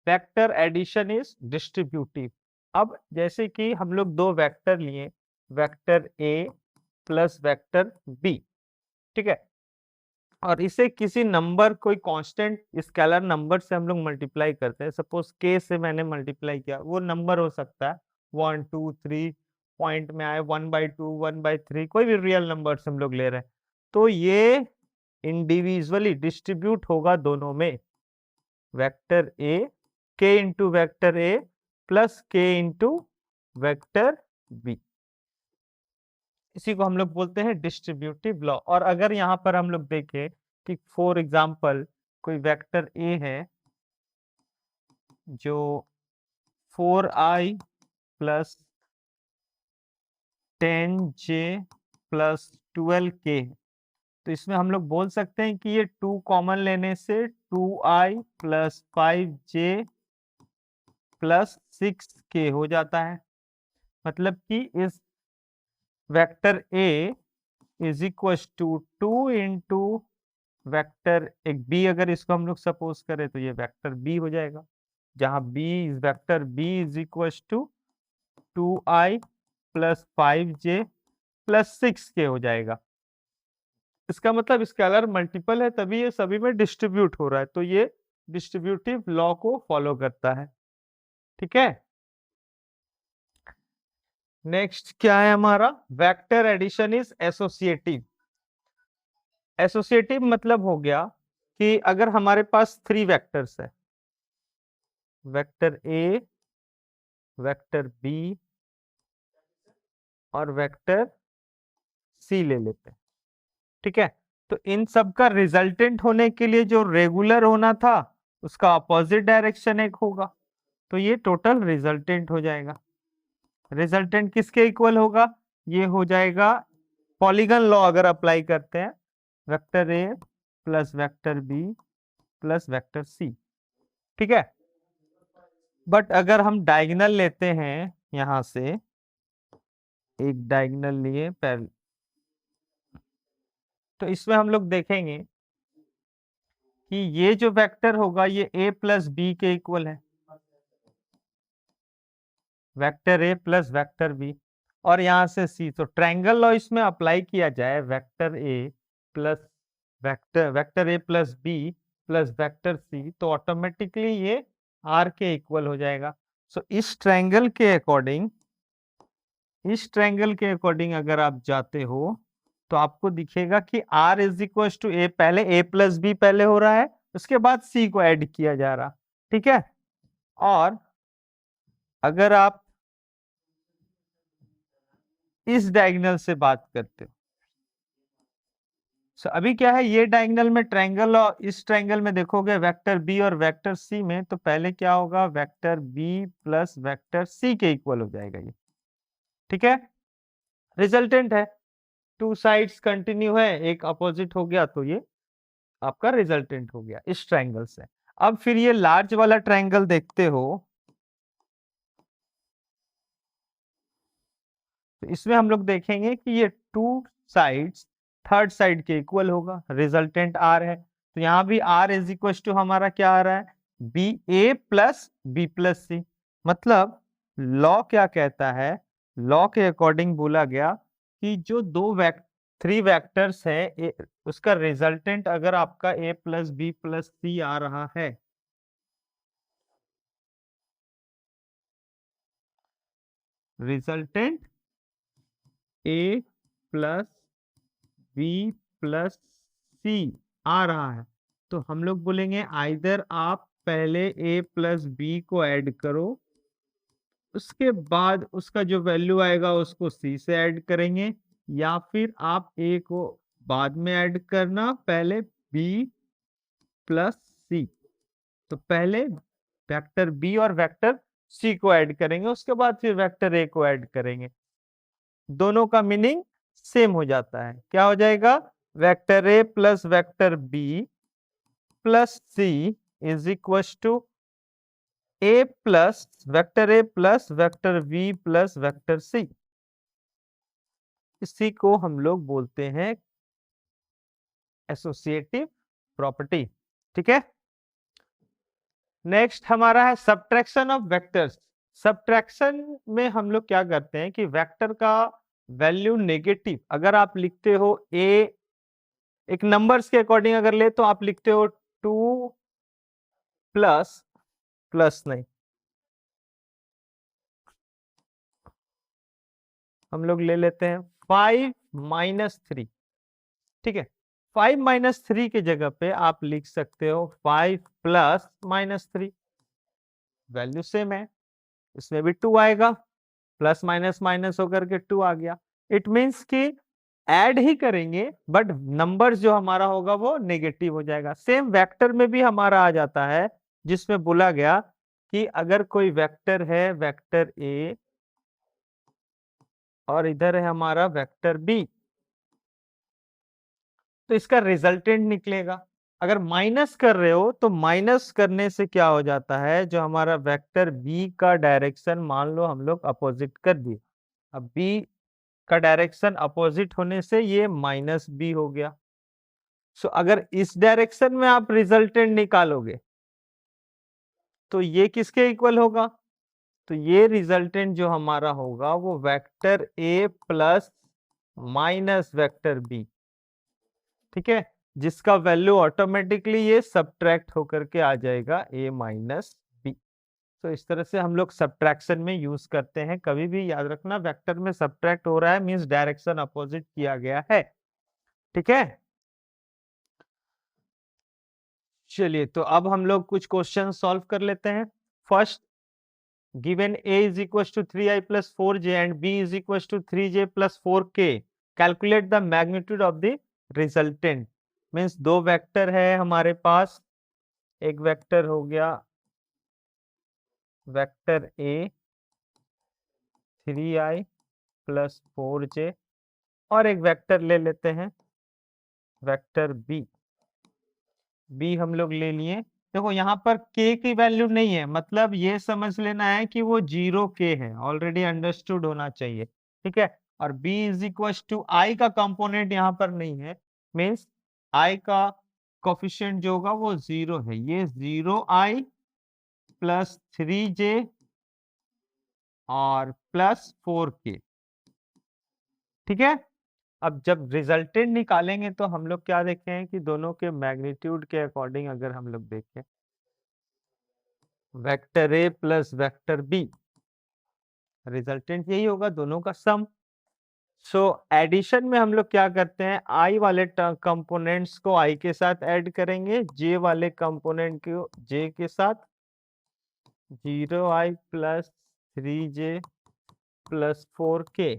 वेक्टर एडिशन इज डिस्ट्रीब्यूटिव। अब जैसे कि हम लोग दो वेक्टर लिए, vector A plus vector B, ठीक है, और इसे किसी नंबर, कोई कांस्टेंट स्केलर नंबर से हम लोग मल्टीप्लाई करते हैं, सपोज के से मैंने मल्टीप्लाई किया, वो नंबर हो सकता है 1 2 3, पॉइंट में आए 1/2 1/3, कोई भी रियल नंबर हम लोग ले रहे हैं, तो ये इंडिविजुअली डिस्ट्रीब्यूट होगा दोनों में, वेक्टर ए के इंटू वेक्टर ए प्लस के इंटू वेक्टर बी, इसी को हम लोग बोलते हैं डिस्ट्रीब्यूटिव लॉ। और अगर यहाँ पर हम लोग देखें कि फॉर एग्जांपल कोई वेक्टर ए है जो 4i plus 10j plus 12k, तो इसमें हम लोग बोल सकते हैं कि ये 2 कॉमन लेने से 2i plus 5j plus 6k हो जाता है, मतलब कि इस vector A is equal to 2 into vector एक बी, अगर इसको हम लोग सपोज करें तो ये वेक्टर बी हो जाएगा, जहां B is vector B is equal to 2i plus 5j plus 6k हो जाएगा। इसका मतलब स्केलर मल्टीपल है तभी ये सभी में डिस्ट्रीब्यूट हो रहा है, तो ये डिस्ट्रीब्यूटिव लॉ को फॉलो करता है। ठीक है, नेक्स्ट क्या है हमारा, vector addition is associative. Associative मतलब हो गया कि अगर हमारे पास 3 वेक्टर्स है, वेक्टर ए, वेक्टर बी और वेक्टर सी ले लेते हैं, ठीक है, तो इन सब का रिजल्टेंट होने के लिए जो रेगुलर होना था उसका अपोजिट डायरेक्शन एक होगा, तो ये टोटल रिजल्टेंट हो जाएगा। रिजल्टेंट किसके इक्वल होगा, ये हो जाएगा पॉलीगन लॉ अगर अप्लाई करते हैं, vector A plus vector B plus vector C, ठीक है। बट अगर हम डायगोनल लेते हैं, यहां से एक डायगोनल लिए पहले, तो इसमें हम लोग देखेंगे कि ये जो वेक्टर होगा ये a प्लस बी के इक्वल है, vector A plus vector B, और यहां से सी, तो ट्रायंगल लॉ इसमें अप्लाई किया जाए, vector A plus vector A plus B plus vector C, तो ऑटोमेटिकली ये आर के इक्वल हो जाएगा। सो इस ट्रायंगल के अकॉर्डिंग, इस ट्रायंगल के अकॉर्डिंग अगर आप जाते हो तो आपको दिखेगा कि r इज इक्वल टू ए, पहले a प्लस बी पहले हो रहा है, उसके बाद c को ऐड किया जा रहा, ठीक है। और अगर आप इस डायगोनल से बात करते हो, अभी क्या है, ये डायगोनल में ट्रायंगल, और इस ट्रायंगल में देखोगे वेक्टर बी और वेक्टर सी में, तो पहले क्या होगा, vector B plus vector C के इक्वल हो जाएगा ये, ठीक है। रिजल्टेंट है, 2 साइड्स कंटिन्यू है, एक अपोजिट हो गया, तो ये आपका रिजल्टेंट हो गया इस ट्रायंगल से। अब फिर ये लार्ज वाला ट्रायंगल देखते हो, तो इसमें हम लोग देखेंगे कि ये टू साइड्स थर्ड साइड के इक्वल होगा, रिजल्टेंट आर है। तो यहाँ भी आर इज इक्वल टू हमारा क्या आ रहा है, बी ए प्लस बी प्लस सी। मतलब लॉ क्या कहता है, लॉ के अकॉर्डिंग बोला गया कि जो थ्री वेक्टर्स है उसका रिजल्टेंट अगर आपका ए प्लस बी प्लस सी आ रहा है, रिजल्टेंट ए प्लस बी प्लस सी आ रहा है, तो हम लोग बोलेंगे आइदर आप पहले ए प्लस बी को ऐड करो, उसके बाद उसका जो वैल्यू आएगा उसको सी से ऐड करेंगे, या फिर आप ए को बाद में ऐड करना, पहले बी प्लस सी। तो पहले वेक्टर बी और वेक्टर सी को ऐड करेंगे, उसके बाद फिर वेक्टर ए को ऐड करेंगे। दोनों का मीनिंग सेम हो जाता है, क्या हो जाएगा, vector A plus vector B plus C is equal to A plus vector B plus vector C. इसी को हम लोग बोलते हैं एसोसिएटिव प्रॉपर्टी। ठीक है, नेक्स्ट हमारा है सब्ट्रैक्शन ऑफ वेक्टर्स। सब्ट्रैक्शन में हम लोग क्या करते हैं कि वेक्टर का वैल्यू नेगेटिव अगर आप लिखते हो, ए एक नंबर्स के अकॉर्डिंग अगर ले तो आप लिखते हो 2 प्लस प्लस नहीं, हम लोग ले लेते हैं 5 माइनस 3। ठीक है, 5 माइनस 3 की जगह पे आप लिख सकते हो 5 प्लस माइनस 3, वैल्यू सेम है, इसमें भी 2 आएगा, प्लस माइनस माइनस होकर के 2 आ गया। इट मीन्स कि ऐड ही करेंगे बट नंबर जो हमारा होगा वो नेगेटिव हो जाएगा। सेम वेक्टर में भी हमारा आ जाता है, जिसमें बोला गया कि अगर कोई वेक्टर है वेक्टर ए और इधर है हमारा वेक्टर बी, तो इसका रिजल्टेंट निकलेगा। अगर माइनस कर रहे हो तो माइनस करने से क्या हो जाता है, जो हमारा वेक्टर बी का डायरेक्शन मान लो हम लोग अपोजिट कर दिए, अब बी का डायरेक्शन अपोजिट होने से ये माइनस बी हो गया। सो अगर इस डायरेक्शन में आप रिजल्टेंट निकालोगे तो ये किसके इक्वल होगा, तो ये रिजल्टेंट जो हमारा होगा वो vector A plus minus vector B. ठीक है, जिसका वैल्यू ऑटोमेटिकली ये सब्ट्रैक्ट होकर के आ जाएगा ए माइनस बी। तो इस तरह से हम लोग सब्ट्रैक्शन में यूज करते हैं। कभी भी याद रखना वेक्टर में सब्ट्रैक्ट हो रहा है मींस डायरेक्शन अपोजिट किया गया है। ठीक है, चलिए तो अब हम लोग कुछ क्वेश्चन सॉल्व कर लेते हैं। First, given a is equals to 3i plus 4j and b is equals to 3j plus 4k, calculate the magnitude of the resultant. Means दो वेक्टर है हमारे पास, एक वेक्टर हो गया vector a 3i plus 4j और एक vector ले लेते हैं वेक्टर b हम लोग ले लिए। देखो यहाँ पर k की वैल्यू नहीं है, मतलब ये समझ लेना है कि वो 0k है, ऑलरेडी अंडरस्टूड होना चाहिए। ठीक है, और b is equal to i का कंपोनेंट यहाँ पर नहीं है, मीन्स i का कोफिशिएंट जो होगा वो 0 है। ये 0i प्लस 3j और प्लस 4k। ठीक है, अब जब रिजल्टेंट निकालेंगे तो हम लोग क्या देखें कि दोनों के मैग्नीट्यूड के अकॉर्डिंग अगर हम लोग देखें vector A plus vector B, resultant यही होगा दोनों का सम। सो एडिशन में हम लोग क्या करते हैं, आई वाले कंपोनेंट्स को आई के साथ ऐड करेंगे, जे वाले कंपोनेंट को जे के साथ, 0i plus 3j plus 4k।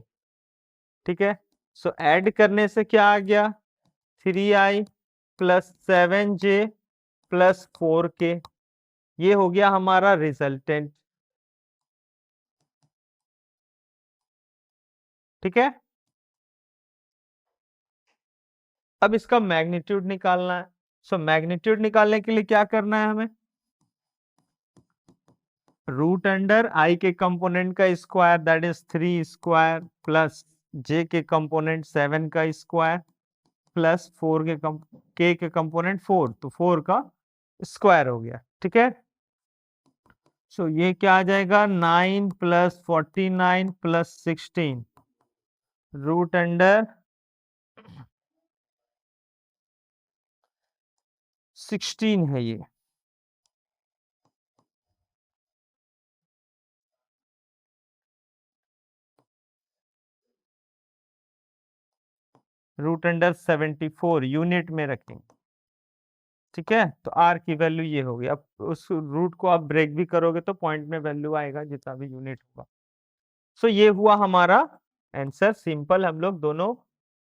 ठीक है, सो ऐड करने से क्या आ गया, 3i plus 7j plus 4k, ये हो गया हमारा रिजल्टेंट। ठीक है, अब इसका मैग्नीट्यूड निकालना है। सो मैग्नीट्यूड निकालने के लिए क्या करना है हमें, रूट अंडर आई के कंपोनेंट का square that is 3 square plus J के कंपोनेंट 7 का स्क्वायर प्लस 4 के कंपोनेंट 4, तो 4 का स्क्वायर हो गया। ठीक है, सो ये क्या आ जाएगा 9 प्लस 49 प्लस 16 रूट अंडर 16 है ये। रूट अंडर 74 यूनिट में रखेंगे। ठीक है, तो आर की वैल्यू ये होगी। अब उस रूट को आप ब्रेक भी करोगे तो पॉइंट में वैल्यू आएगा जितना भी यूनिट होगा। सो ये हुआ हमारा आंसर। सिंपल, हम लोग दोनों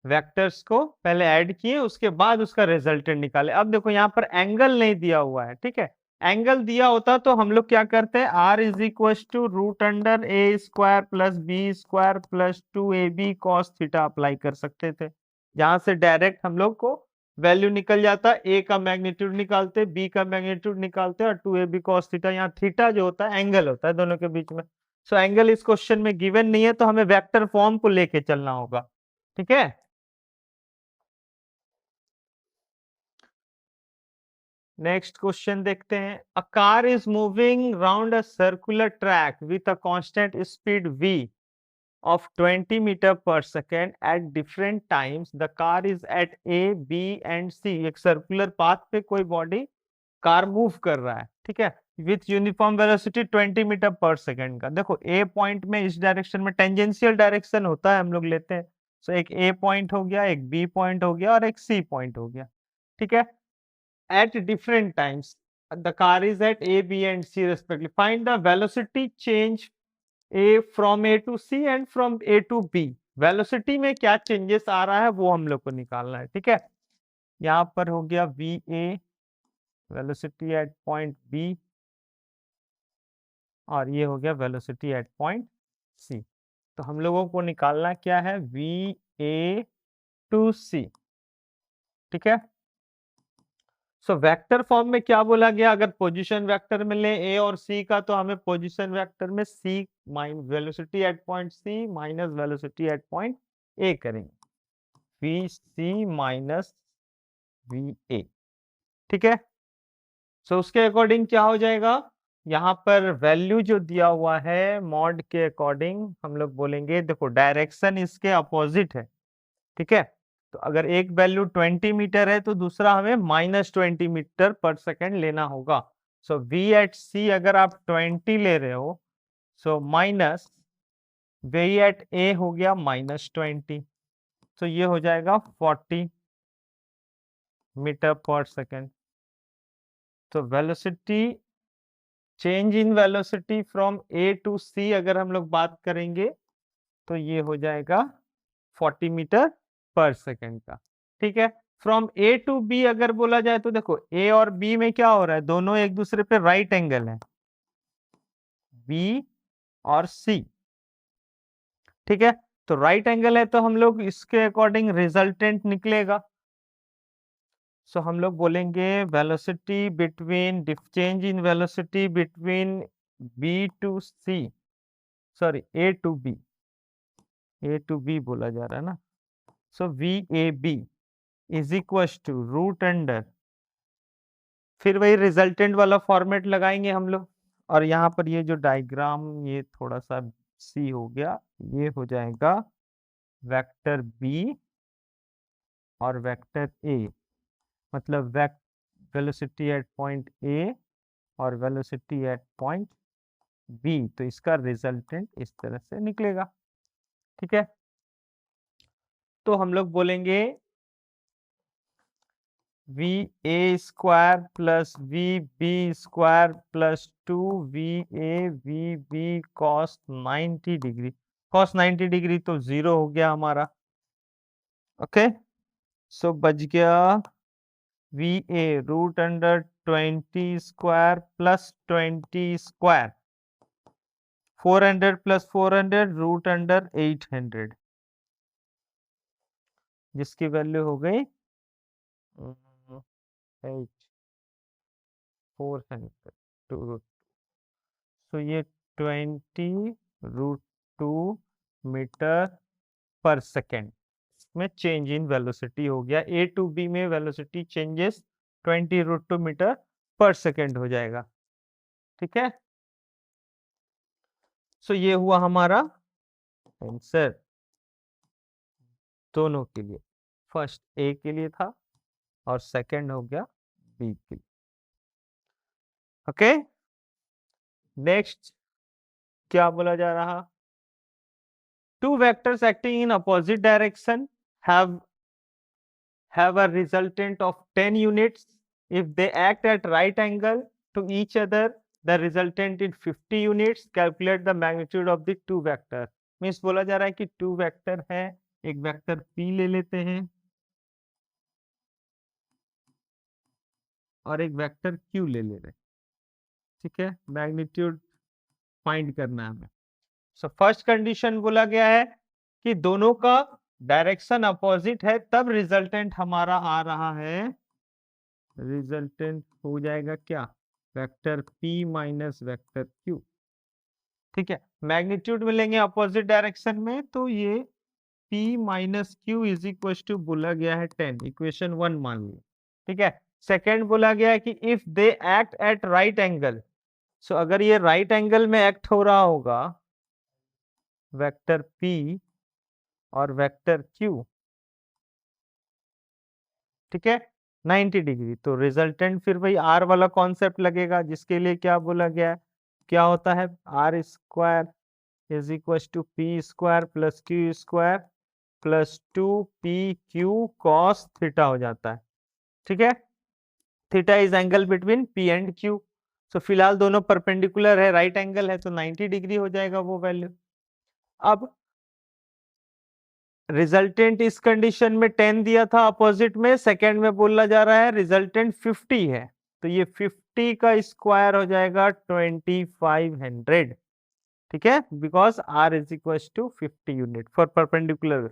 वेक्टर्स को पहले ऐड किए, उसके बाद उसका रिजल्टेंट निकाले। अब देखो यहाँ पर एंगल नहीं दिया हुआ है। ठीक है, एंगल दिया होता तो हम लोग क्या करते हैं, R is equal to root under A square plus B square plus 2ab cos theta apply कर सकते थे। जहां से डायरेक्ट हम लोग को वैल्यू निकल जाता, ए का मैग्नीट्यूड निकालते, बी का मैग्नीट्यूड निकालते, और 2ab कॉस थीटा। यहाँ थीटा जो होता है एंगल होता है दोनों के बीच में। सो एंगल इस क्वेश्चन में गिवन नहीं है, तो हमें वेक्टर फॉर्म को लेके चलना होगा। ठीक है, नेक्स्ट क्वेश्चन देखते हैं। A car is moving round a circular track with a constant speed v of 20 meter per second at different times. The car is at A, B and C. एक circular path पे कोई body car move कर रहा है। ठीक है, with uniform velocity 20 metre पर second का। देखो ए पॉइंट में इस डायरेक्शन में टेंजेंशियल डायरेक्शन होता है, हम लोग लेते हैं। सो एक ए पॉइंट हो गया, एक बी पॉइंट हो गया और एक सी पॉइंट हो गया। ठीक है, at different times the car is at A, B and C respectively. Find the velocity change A from A to C and from A to B. Velocity में क्या चेंजेस आ रहा है वो हम लोग को निकालना है। ठीक है, यहाँ पर हो गया VA velocity at point B, और ये हो गया वेलोसिटी एट पॉइंट C। तो हम लोगों को निकालना क्या है, VA to C। ठीक है, सो वेक्टर फॉर्म में क्या बोला गया, अगर पोजीशन वेक्टर में ले ए और सी का, तो हमें पोजीशन वेक्टर में C minus velocity at point C minus velocity at point A करेंगे, V C minus V A. ठीक है, सो उसके अकॉर्डिंग क्या हो जाएगा, यहाँ पर वैल्यू जो दिया हुआ है मॉड के अकॉर्डिंग हम लोग बोलेंगे, देखो डायरेक्शन इसके अपोजिट है। ठीक है, तो अगर एक वैल्यू 20 मीटर है तो दूसरा हमें -20 मीटर पर सेकेंड लेना होगा। सो वी एट सी अगर आप 20 ले रहे हो, सो माइनस वी एट ए हो गया -20, तो ये हो जाएगा 40 मीटर पर सेकेंड। तो velocity change in velocity from A to C अगर हम लोग बात करेंगे तो ये हो जाएगा 40 मीटर पर सेकेंड का। ठीक है, फ्रॉम ए टू बी अगर बोला जाए तो देखो ए और बी में क्या हो रहा है, दोनों एक दूसरे पे राइट एंगल है, बी और सी। ठीक है, तो राइट एंगल है तो हम लोग इसके अकॉर्डिंग रिजल्टेंट निकलेगा। सो हम लोग बोलेंगे velocity between change in velocity between B to C, sorry A to B, A to B बोला जा रहा है ना। So V A B is equal to root under, फिर वही रिजल्टेंट वाला फॉर्मेट लगाएंगे हम लोग। और यहाँ पर ये जो डायग्राम ये थोड़ा सा सी हो गया, ये हो जाएगा वेक्टर बी और वेक्टर ए, मतलब वेलोसिटी एट पॉइंट ए और वेलोसिटी एट पॉइंट बी। तो इसका रिजल्टेंट इस तरह से निकलेगा। ठीक है, तो हम लोग बोलेंगे V A square plus V B square plus 2 VA VB cos 90 degree. Cos 90 degree तो 0 हो गया हमारा। ओके, सो बच गया VA root under 20 square plus 20 square, 400 plus 400 root under 800, जिसकी वैल्यू हो गई 8 400 टू। सो ये 20√2 मीटर पर सेकेंड में चेंज इन वेलोसिटी हो गया। ए टू बी में वेलोसिटी चेंजेस 20√2 मीटर पर सेकेंड हो जाएगा। ठीक है, सो ये हुआ हमारा आंसर दोनों के लिए। फर्स्ट ए के लिए था और सेकंड हो गया बी के लिए। ओके, नेक्स्ट क्या बोला जा रहा? Two vectors acting in opposite direction have a resultant of 10 units. If they act at right angle to each other, the resultant is 50 units. Calculate the magnitude of the two vector. Means बोला जा रहा है कि to vector है, एक vector P ले लेते हैं और एक वेक्टर Q ले रहे हैं। ठीक है, मैग्नीट्यूड फाइंड करना है हमें। सो फर्स्ट कंडीशन बोला गया है कि दोनों का डायरेक्शन अपोजिट है, तब रिजल्टेंट हमारा आ रहा है, रिजल्टेंट हो जाएगा क्या? Vector P minus vector Q। ठीक है, मैग्नीट्यूड मिलेंगे अपोजिट डायरेक्शन में, तो ये P minus Q is equal to बोला गया है 10, इक्वेशन 1 मान लिया। ठीक है, सेकेंड बोला गया है कि if they act at right angle, so अगर ये राइट एंगल में एक्ट हो रहा होगा वेक्टर P और वेक्टर Q, ठीक है, 90 डिग्री, तो रिजल्टेंट फिर वही R वाला कॉन्सेप्ट लगेगा, जिसके लिए क्या बोला गया है, क्या होता है, R square is equal to P square plus Q square plus 2PQ cos theta हो जाता है। ठीक है, theta is angle between P and Q। So फिलहाल दोनों परपेंडिकुलर है, राइट एंगल है, तो 90 डिग्री हो जाएगा वो वैल्यू। अब रिजल्टेंट इस कंडीशन में 10 दिया था अपोजिट में, सेकेंड में बोला जा रहा है रिजल्टेंट 50 है, तो ये 50 का स्क्वायर हो जाएगा 2500। ठीक है, because R is equal to 50 unit for perpendicular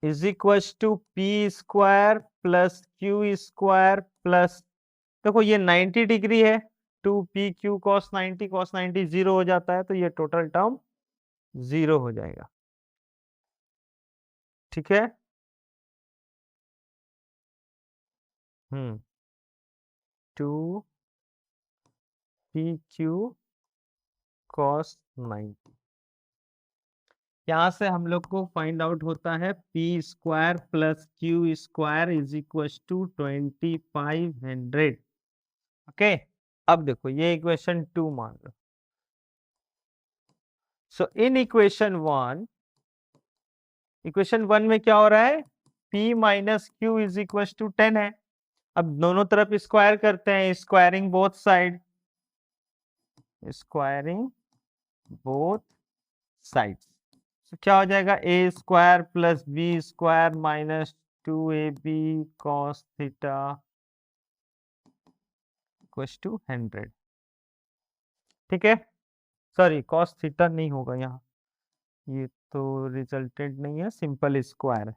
is equal to P square plus Q square plus, देखो ये 90 डिग्री है, 2PQ cos 90 जीरो हो जाता है, तो ये टोटल टर्म जीरो हो जाएगा। ठीक है, 2PQ cos 90, यहां से हम लोग को फाइंड आउट होता है P square plus Q square is equal to 2500। Okay, अब देखो ये इक्वेशन 2 मान लो। सो इन इक्वेशन वन में क्या हो रहा है, P minus Q is equal to 10 है। अब दोनों तरफ स्क्वायर करते हैं, squaring both side, squaring both sides, तो क्या हो जाएगा, A square plus B square minus 2AB cos theta equal to 100। ठीक है, सॉरी cos थीटा नहीं होगा यहाँ, ये तो रिजल्टेंट नहीं है, सिंपल स्क्वायर है।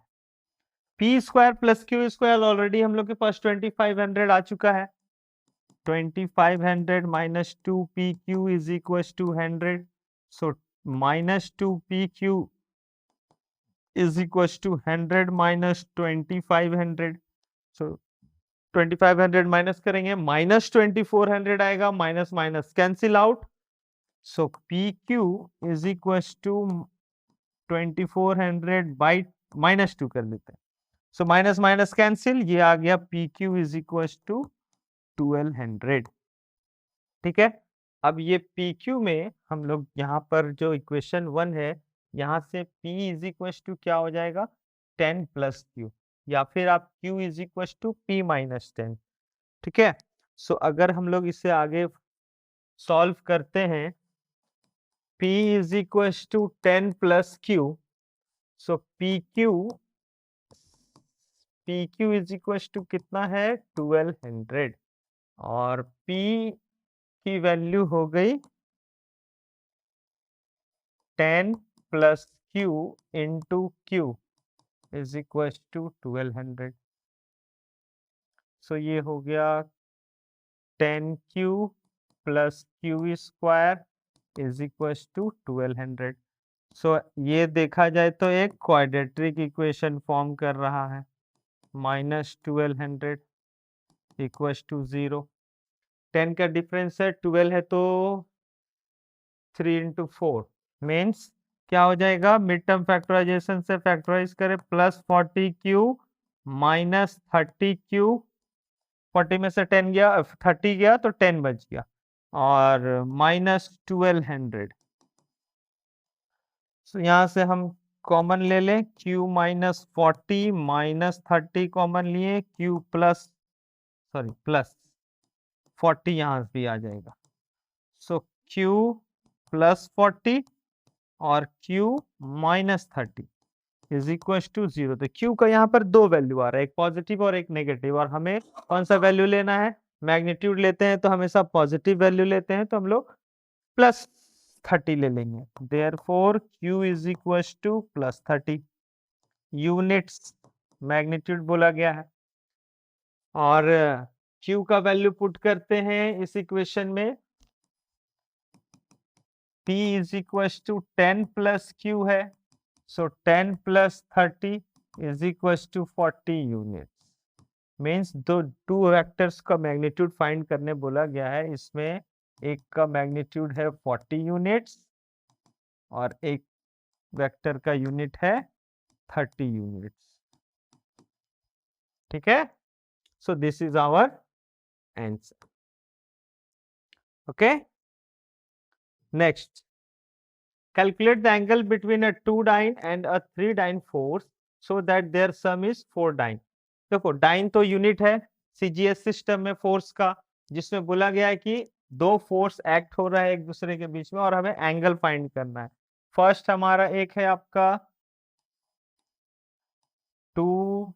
P square plus Q square already हम लोग के पास 2500 आ चुका है, 2500 minus 2PQ is equal to 100, so minus 2PQ is equal to 100 minus 2500, so 2500 minus करेंगे, माइनस 2400 आएगा, minus minus cancel out, so PQ is equal to 2400 by minus 2 कर लेते हैं, सो माइनस माइनस कैंसिल, ये आ गया PQ इज इक्वल टू 1200। ठीक है, अब ये PQ में हम लोग यहाँ पर जो इक्वेशन 1 है, यहाँ से P इज इक्वल टू क्या हो जाएगा, 10 प्लस Q, या फिर आप Q is equal to P minus 10। ठीक है, सो अगर हम लोग इसे आगे सॉल्व करते हैं, P is equal to 10 plus Q, so PQ is equal to कितना है, 1200, और P की वैल्यू हो गई 10 plus Q into Q is equal to 1200, so ये हो गया 10Q plus Q square is equal to 1200। So ये देखा जाए तो एक क्वाड्रेटिक इक्वेशन फॉर्म कर रहा है, माइनस 1200 इक्वल टू 0। 10 का डिफरेंस है, 12 है तो 3 इंटू 4 मीन्स क्या हो जाएगा, मिड टर्म फैक्टराइजेशन से फैक्टराइज करें, प्लस 40Q माइनस 30Q, 40 में से 10 गया, 30 गया तो 10 बच गया, और माइनस 1200। तो यहाँ से हम कॉमन ले लें, Q माइनस 40 माइनस 30 कॉमन लिए, Q प्लस प्लस 40 यहाँ भी आ जाएगा। सो Q प्लस 40 और Q minus 30 is equal to 0। तो Q का यहाँ पर दो वैल्यू आ रहा है, एक पॉजिटिव और एक नेगेटिव, और हमें कौन सा वैल्यू लेना है, मैग्नीट्यूड लेते हैं तो हमेशा पॉजिटिव वैल्यू लेते हैं, तो हम लोग प्लस 30 ले लेंगे। Therefore Q is equal two plus 30 units magnitude बोला गया है, और Q का वैल्यू पुट करते हैं इस इक्वेशन में, P is equal to 10 plus Q है, so 10 plus 30 is equal to 40 units. Means दो टू वेक्टर्स का मैग्नीट्यूड फाइंड करने बोला गया है, इसमें एक का मैग्नीट्यूड है 40 यूनिट्स और एक वेक्टर का यूनिट है 30 यूनिट्स। ठीक है, so this is our answer. Okay, next, calculate the angle between a 2 dyne and a 3 dyne force so that their sum is 4 dyne। देखो डाइन तो यूनिट है सीजीएस सिस्टम में फोर्स का, जिसमें बोला गया है कि दो फोर्स एक्ट हो रहा है एक दूसरे के बीच में और हमें एंगल फाइंड करना है। फर्स्ट हमारा एक है आपका 2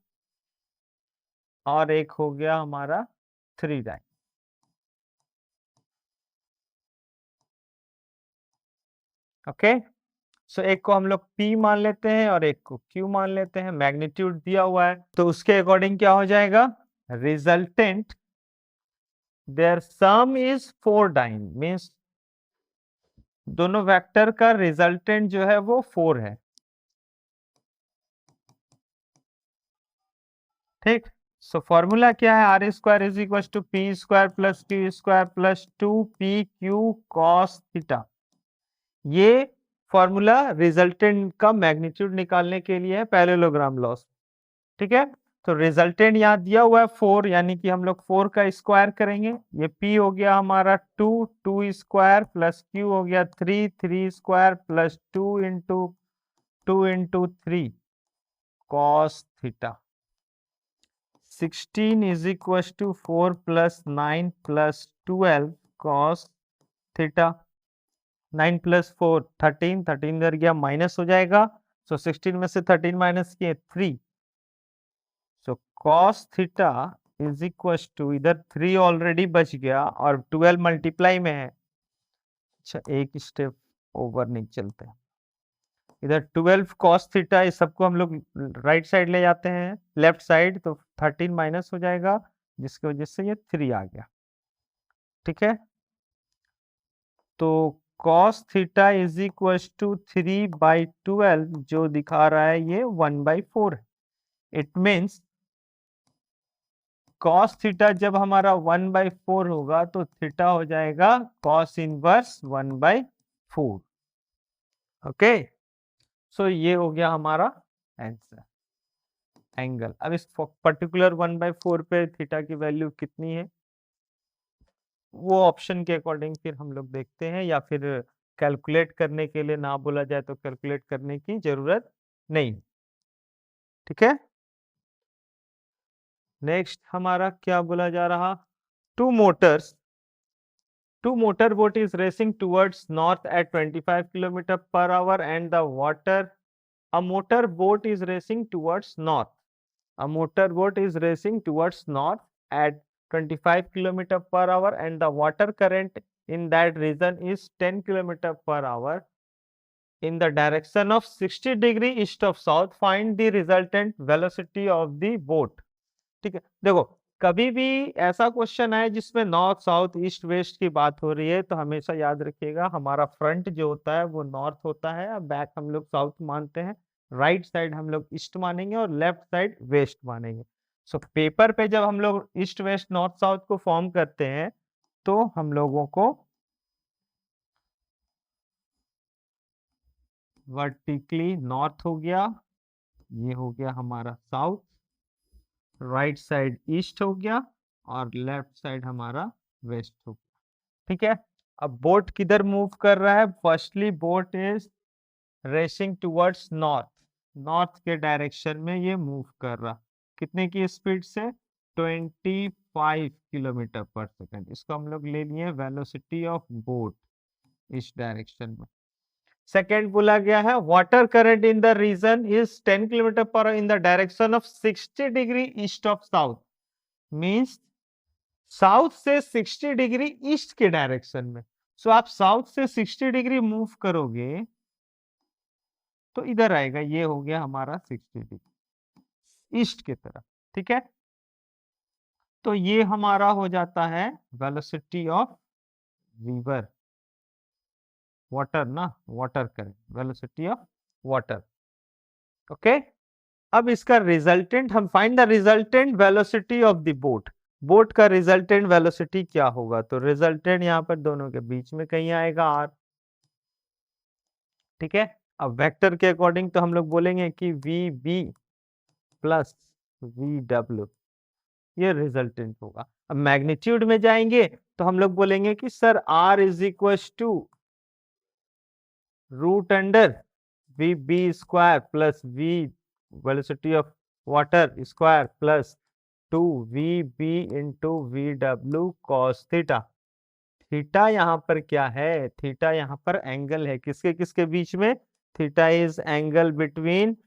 और एक हो गया हमारा 3 डाइन। ओके, सो एक को हम लोग P मान लेते हैं और एक को Q मान लेते हैं, मैग्नीट्यूड दिया हुआ है तो उसके अकॉर्डिंग क्या हो जाएगा, resultant their sum is 4 dyne, means दोनों वेक्टर का रिजल्टेंट जो है वो 4 है। ठीक, सो फॉर्मूला क्या है, R square is equal to P square plus Q square plus 2PQ cos theta. ये फॉर्मूला रिजल्टेंट का मैग्नीट्यूड निकालने के लिए है पैरेललोग्राम लॉस। ठीक है, तो रिजल्टेंट यहाँ दिया हुआ है 4, यानी कि हम लोग 4 का स्क्वायर करेंगे, ये P हो गया हमारा 2 स्क्वायर प्लस Q हो गया 3 square plus 2 into 3 cos theta. 16 is equal to 4 plus 9 plus 12 cos theta. 9 plus 4 13, 13 इधर गया माइनस हो जाएगा, सो 16 में से 13 माइनस किए 3, so cos theta is equal to, इधर 3 ऑलरेडी बच गया और 12 मल्टीप्लाई में है। अच्छा, एक स्टेप ओवर नहीं चलते, इधर 12 कॉस थीटा, इस सबको हम लोग राइट साइड ले जाते हैं लेफ्ट साइड, तो 13 माइनस हो जाएगा जिसकी वजह से ये 3 आ गया। ठीक है, तो cos theta is equal to 3/12 जो दिखा रहा है ये 1/4 है। इट मीन्स cos थीटा जब हमारा 1/4 होगा तो थीटा हो जाएगा cos इनवर्स 1/4। ओके, सो ये हो गया हमारा आंसर, एंगल। अब इस पर्टिकुलर 1/4 पे थीटा की वैल्यू कितनी है वो ऑप्शन के अकॉर्डिंग फिर हम लोग देखते हैं, या फिर कैलकुलेट करने के लिए ना बोला जाए तो कैलकुलेट करने की जरूरत नहीं। ठीक है, नेक्स्ट हमारा क्या बोला जा रहा, two motor boat is racing towards north at 25 kilometre per hour and the water, a motor boat is racing towards north, a motorboat is racing towards north at 25 km per hour and the water current in that region is 10 km per hour in the direction of 60 degree east of south, find the resultant velocity of the boat। ठीक है, देखो कभी भी ऐसा question आए जिसमें north south east west की बात हो रही है तो हमेशा याद रखिएगा हमारा फ्रंट जो होता है वो नॉर्थ होता है और बैक हम लोग साउथ मानते हैं, राइट साइड हम लोग ईस्ट मानेंगे और लेफ्ट साइड वेस्ट मानेंगे। सो पेपर पे जब हम लोग ईस्ट वेस्ट नॉर्थ साउथ को फॉर्म करते हैं तो हम लोगों को वर्टिकली नॉर्थ हो गया, ये हो गया हमारा साउथ, राइट साइड ईस्ट हो गया और लेफ्ट साइड हमारा वेस्ट हो गया। ठीक है, अब बोट किधर मूव कर रहा है? Firstly boat is racing towards north, north के डायरेक्शन में ये मूव कर रहा। कितने की स्पीड से? 25 किलोमीटर पर सेकंड। इसको हम लोग ले लिए वेलोसिटी ऑफ बोट इस डायरेक्शन में। सेकेंड बोला गया है water current in the region is 10 kilometre पर in the direction of 60 degree east of south, means south से 60 डिग्री ईस्ट के डायरेक्शन में। सो आप साउथ से 60 डिग्री मूव करोगे तो इधर आएगा, ये हो गया हमारा 60 डिग्री ईस्ट की तरफ। ठीक है, तो ये हमारा हो जाता है वेलोसिटी ऑफ रिवर, वाटर ना, water current, velocity of water. Okay, अब इसका रिजल्टेंट हम find the resultant velocity of the boat. Boat का रिजल्टेंट वेलोसिटी क्या होगा? तो रिजल्टेंट यहां पर दोनों के बीच में कहीं आएगा आर। ठीक है, अब वेक्टर के अकॉर्डिंग तो हम लोग बोलेंगे कि V B plus V W, ये रिजल्टेंट होगा। अब मैग्नीट्यूड में जाएंगे तो हम लोग बोलेंगे कि sir R is equal to root under V B square plus V velocity of water square plus 2VB into V W cos theta. Theta यहाँ पर क्या है? थीटा यहाँ पर एंगल है, किसके किसके बीच में? Theta is angle between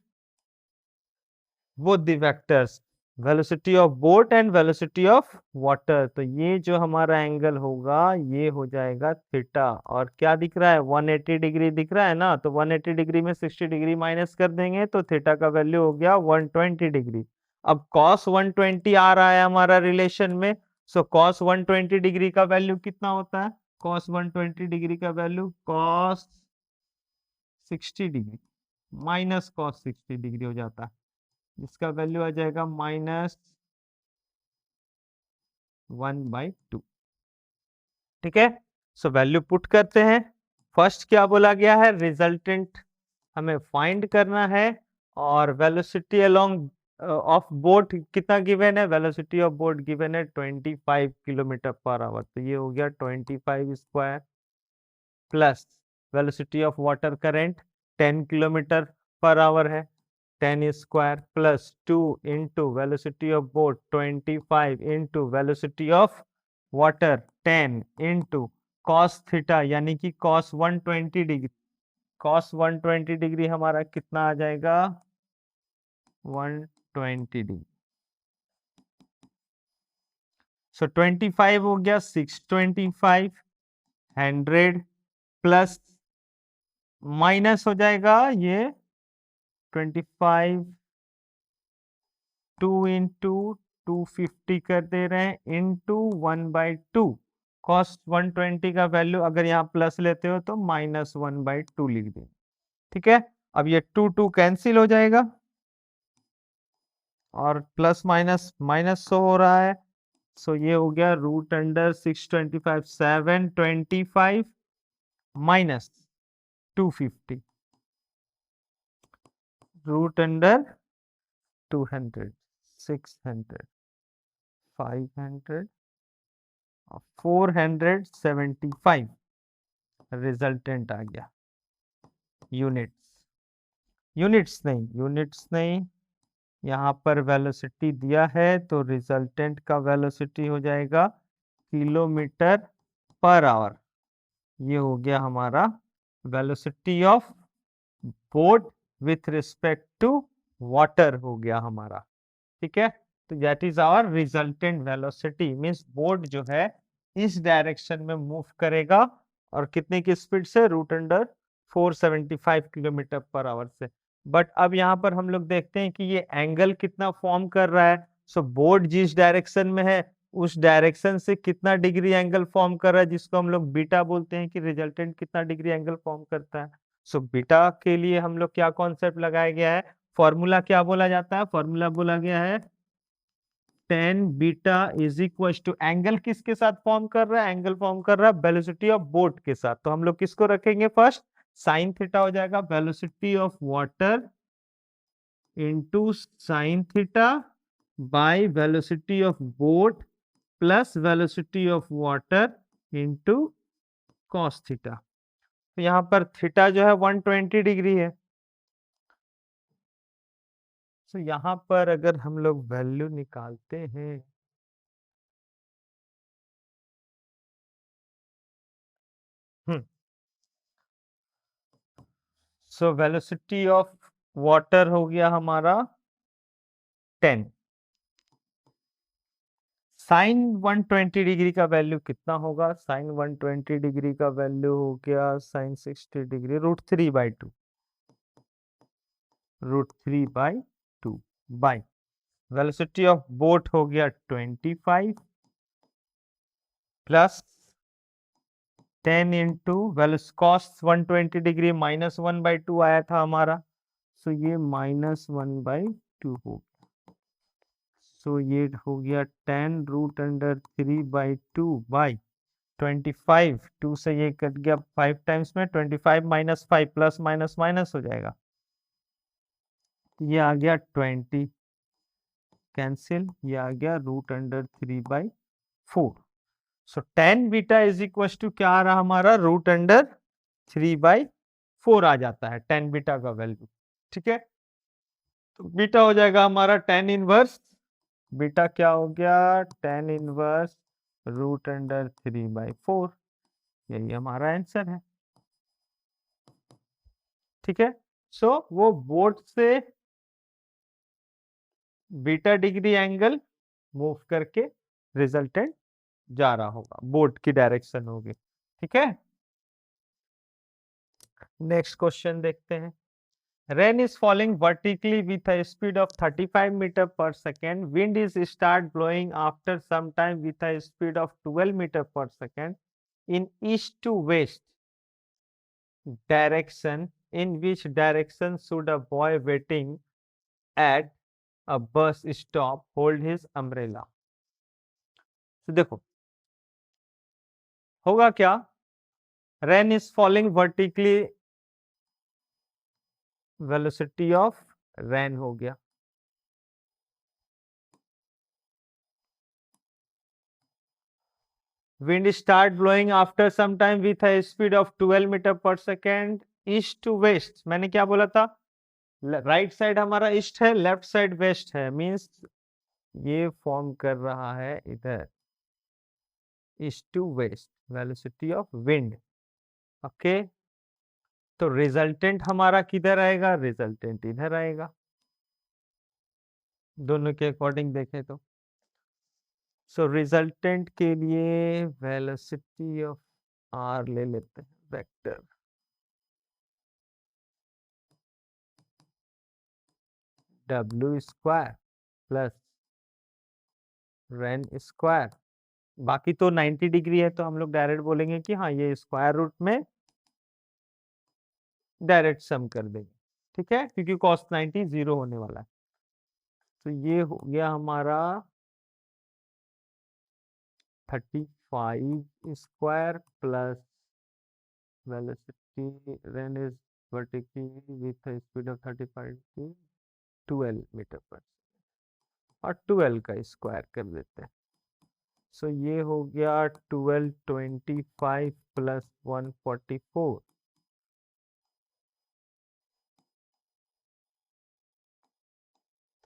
both the vectors, velocity of boat and velocity of water. तो ये जो हमारा एंगल होगा ये हो जाएगा थीटा। और क्या दिख रहा है? 180 डिग्री दिख रहा है ना, तो 180 डिग्री में 60 डिग्री माइनस कर देंगे तो थीटा का वैल्यू हो गया 120 डिग्री। अब cos 120 आ रहा है हमारा रिलेशन में, सो cos 120 डिग्री का वैल्यू कितना होता है? cos 120 डिग्री का value cos 60 degree minus cos 60 degree हो जाता है, जिसका वैल्यू आ जाएगा -1/2। ठीक है, सो वैल्यू पुट करते हैं। फर्स्ट क्या बोला गया है? रिजल्टेंट हमें फाइंड करना है और वेलोसिटी अलोंग ऑफ बोट कितना गिवन है? वेलोसिटी ऑफ बोट गिवन है 25 किलोमीटर पर आवर, तो ये हो गया 25 square plus velocity of water current 10 kilometre per our है, 10 square plus 2 into velocity of boat 25 into velocity of water 10 into cos theta यानी कि कॉस 120 डिग्री। कॉस 120 डिग्री हमारा कितना आ जाएगा? 120 डिग्री। सो 25 हो गया 625, 100 प्लस माइनस हो जाएगा ये 25, 2 इंटू 250 कर दे रहे हैं इंटू 1/2। कॉस 120 का वैल्यू अगर यहाँ प्लस लेते हो तो -1/2 लिख दें। ठीक है, अब ये 2 कैंसिल हो जाएगा और प्लस माइनस माइनस शो हो रहा है, सो ये हो गया root under 625, 725 minus 250 root under 200, 600, 500 और 475 रिजल्टेंट आ गया। यूनिट्स नहीं, यहाँ पर वेलोसिटी दिया है तो रिजल्टेंट का वेलोसिटी हो जाएगा किलोमीटर पर आवर। ये हो गया हमारा velocity of boat with respect to water हो गया हमारा। ठीक है, तो that is our resultant velocity, means boat जो है इस डायरेक्शन में मूव करेगा और कितने की स्पीड से? Root under 475 kilometre per hour से। बट अब यहाँ पर हम लोग देखते हैं कि ये एंगल कितना फॉर्म कर रहा है, सो बोट जिस डायरेक्शन में है उस डायरेक्शन से कितना डिग्री एंगल फॉर्म कर रहा है, जिसको हम लोग बीटा बोलते हैं, कि रिजल्टेंट कितना डिग्री एंगल फॉर्म करता है। सो बीटा के लिए हम लोग क्या कॉन्सेप्ट लगाया गया है, फॉर्मूला क्या बोला जाता है, फॉर्मूला बोला गया है tan beta is equal to, angle किसके साथ फॉर्म कर रहा है, एंगल फॉर्म कर रहा है वेलोसिटी ऑफ बोट के साथ। तो हम लोग किसको रखेंगे फर्स्ट, साइन थीटा हो जाएगा, velocity of water into sine theta by velocity of boat plus velocity of water into cos theta. तो यहाँ पर थीटा जो है 120 डिग्री है। तो यहाँ पर अगर हम लोग वैल्यू निकालते हैं, सो वेलोसिटी ऑफ वाटर हो गया हमारा 10, साइन 120 डिग्री का वैल्यू कितना होगा, साइन 120 डिग्री का वैल्यू हो गया sine 60 degree √3/2, √3/2 by velocity of boat हो गया 25 प्लस 10 इंटू कॉस 120 डिग्री -1/2 आया था हमारा, सो ये -1/2 हो, सो ये हो गया 10√3/2 बाई 25, 2 से ये कट गया 5 टाइम्स में, 25 - 5 प्लस माइनस माइनस हो जाएगा, ये आ गया 20 कैंसिल, ये आ गया √3/4। So tan beta is equal to क्या आ रहा हमारा, √3/4 आ जाता है tan बीटा का वैल्यू। ठीक है, तो बीटा हो जाएगा हमारा tan इनवर्स, बीटा क्या हो गया, tan इनवर्स √3/4, यही हमारा आंसर है। ठीक है, सो वो बोट से बीटा डिग्री एंगल मूव करके रिजल्टेंट जा रहा होगा, बोट की डायरेक्शन होगी। ठीक है, नेक्स्ट क्वेश्चन देखते हैं। Rain is falling vertically with a speed of 35 meter per second. Wind is start blowing after some time with a speed of 12 meter per second in east to west direction. In which direction should a boy waiting at a bus stop hold his umbrella? तो देखो होगा क्या, Rain is falling vertically, velocity of rain हो गया, wind start blowing after some time with a speed of 12 metre पर second east to west. मैंने क्या बोला था, राइट साइड हमारा ईस्ट है, लेफ्ट साइड वेस्ट है, मींस ये फॉर्म कर रहा है इधर east to west, velocity of wind. Okay, तो रिजल्टेंट हमारा किधर आएगा, रिजल्टेंट इधर आएगा, दोनों के अकॉर्डिंग देखें तो। सो रिजल्टेंट के लिए वेलोसिटी ऑफ आर ले लेते हैं, vector W square plus rain square, बाकी तो 90 डिग्री है तो हम लोग डायरेक्ट बोलेंगे कि हाँ ये स्क्वायर रूट में डायरेक्ट सम कर देंगे। ठीक है, क्योंकि cos 90 0 होने वाला है। तो ये हो गया हमारा 35 square plus velocity rain is vertically with speed of 35 की 12 मीटर पर, और 12 का स्क्वायर कर देते हैं। सो ये हो गया 1225 प्लस 144,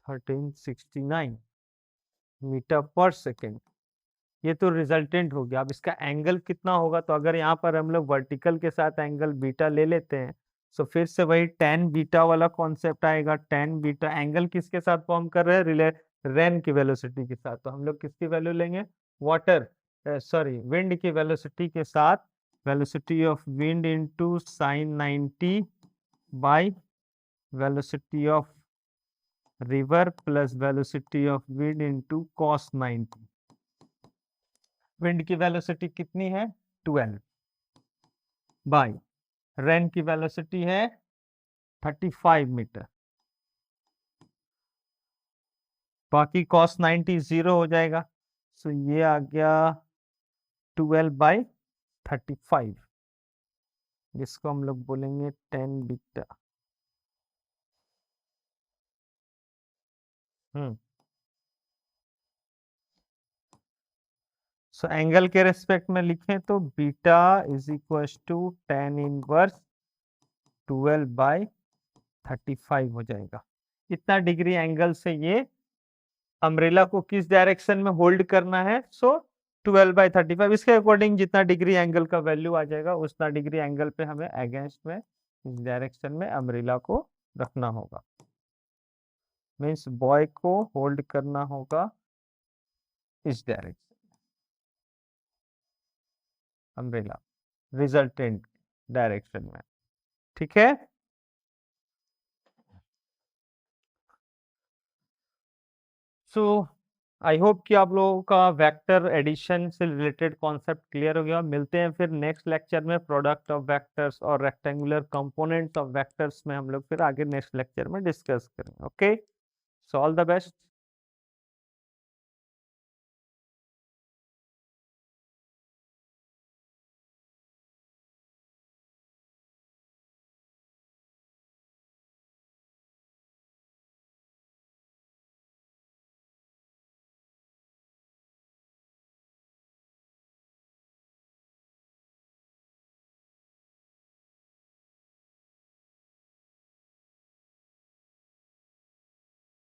1369 मीटर पर सेकेंड। ये तो रिजल्टेंट हो गया। अब इसका एंगल कितना होगा, तो अगर यहाँ पर हम लोग वर्टिकल के साथ एंगल बीटा ले लेते हैं, तो फिर से वही tan बीटा वाला कॉन्सेप्ट आएगा। tan बीटा एंगल किसके साथ फॉर्म कर रहे हैं, रेन की वेलोसिटी के साथ, तो हम लोग किसकी वैल्यू लेंगे, वाटर सॉरी विंड की वेलोसिटी के साथ, velocity of wind into sin 90 by velocity of river plus velocity of wind into cos 90। Wind की वेलोसिटी कितनी है 12 बाई रेन की वेलोसिटी है 35 मीटर। बाकी cos 90 जीरो हो जाएगा। सो ये आ गया 12/35, जिसको हम लोग बोलेंगे 10 बीटा। सो एंगल के रेस्पेक्ट में लिखें तो beta is equal to 10 inverse 12/35 हो जाएगा। इतना डिग्री एंगल से ये अम्ब्रेला को किस डायरेक्शन में होल्ड करना है। सो 12/35 इसके अकॉर्डिंग जितना डिग्री एंगल का वैल्यू आ जाएगा उतना डिग्री एंगल पे हमें अगेंस्ट में इस डायरेक्शन में अम्ब्रेला को रखना होगा। मीन्स बॉय को होल्ड करना होगा इस डायरेक्शन अम्ब्रेला रिजल्टेंट डायरेक्शन में। ठीक है। सो आई होप कि आप लोगों का वेक्टर एडिशन से रिलेटेड कॉन्सेप्ट क्लियर हो गया। मिलते हैं फिर नेक्स्ट लेक्चर में प्रोडक्ट ऑफ वेक्टर्स और रेक्टेंगुलर कंपोनेंट्स ऑफ वेक्टर्स में हम लोग फिर आगे नेक्स्ट लेक्चर में डिस्कस करेंगे। Okay, so all the best.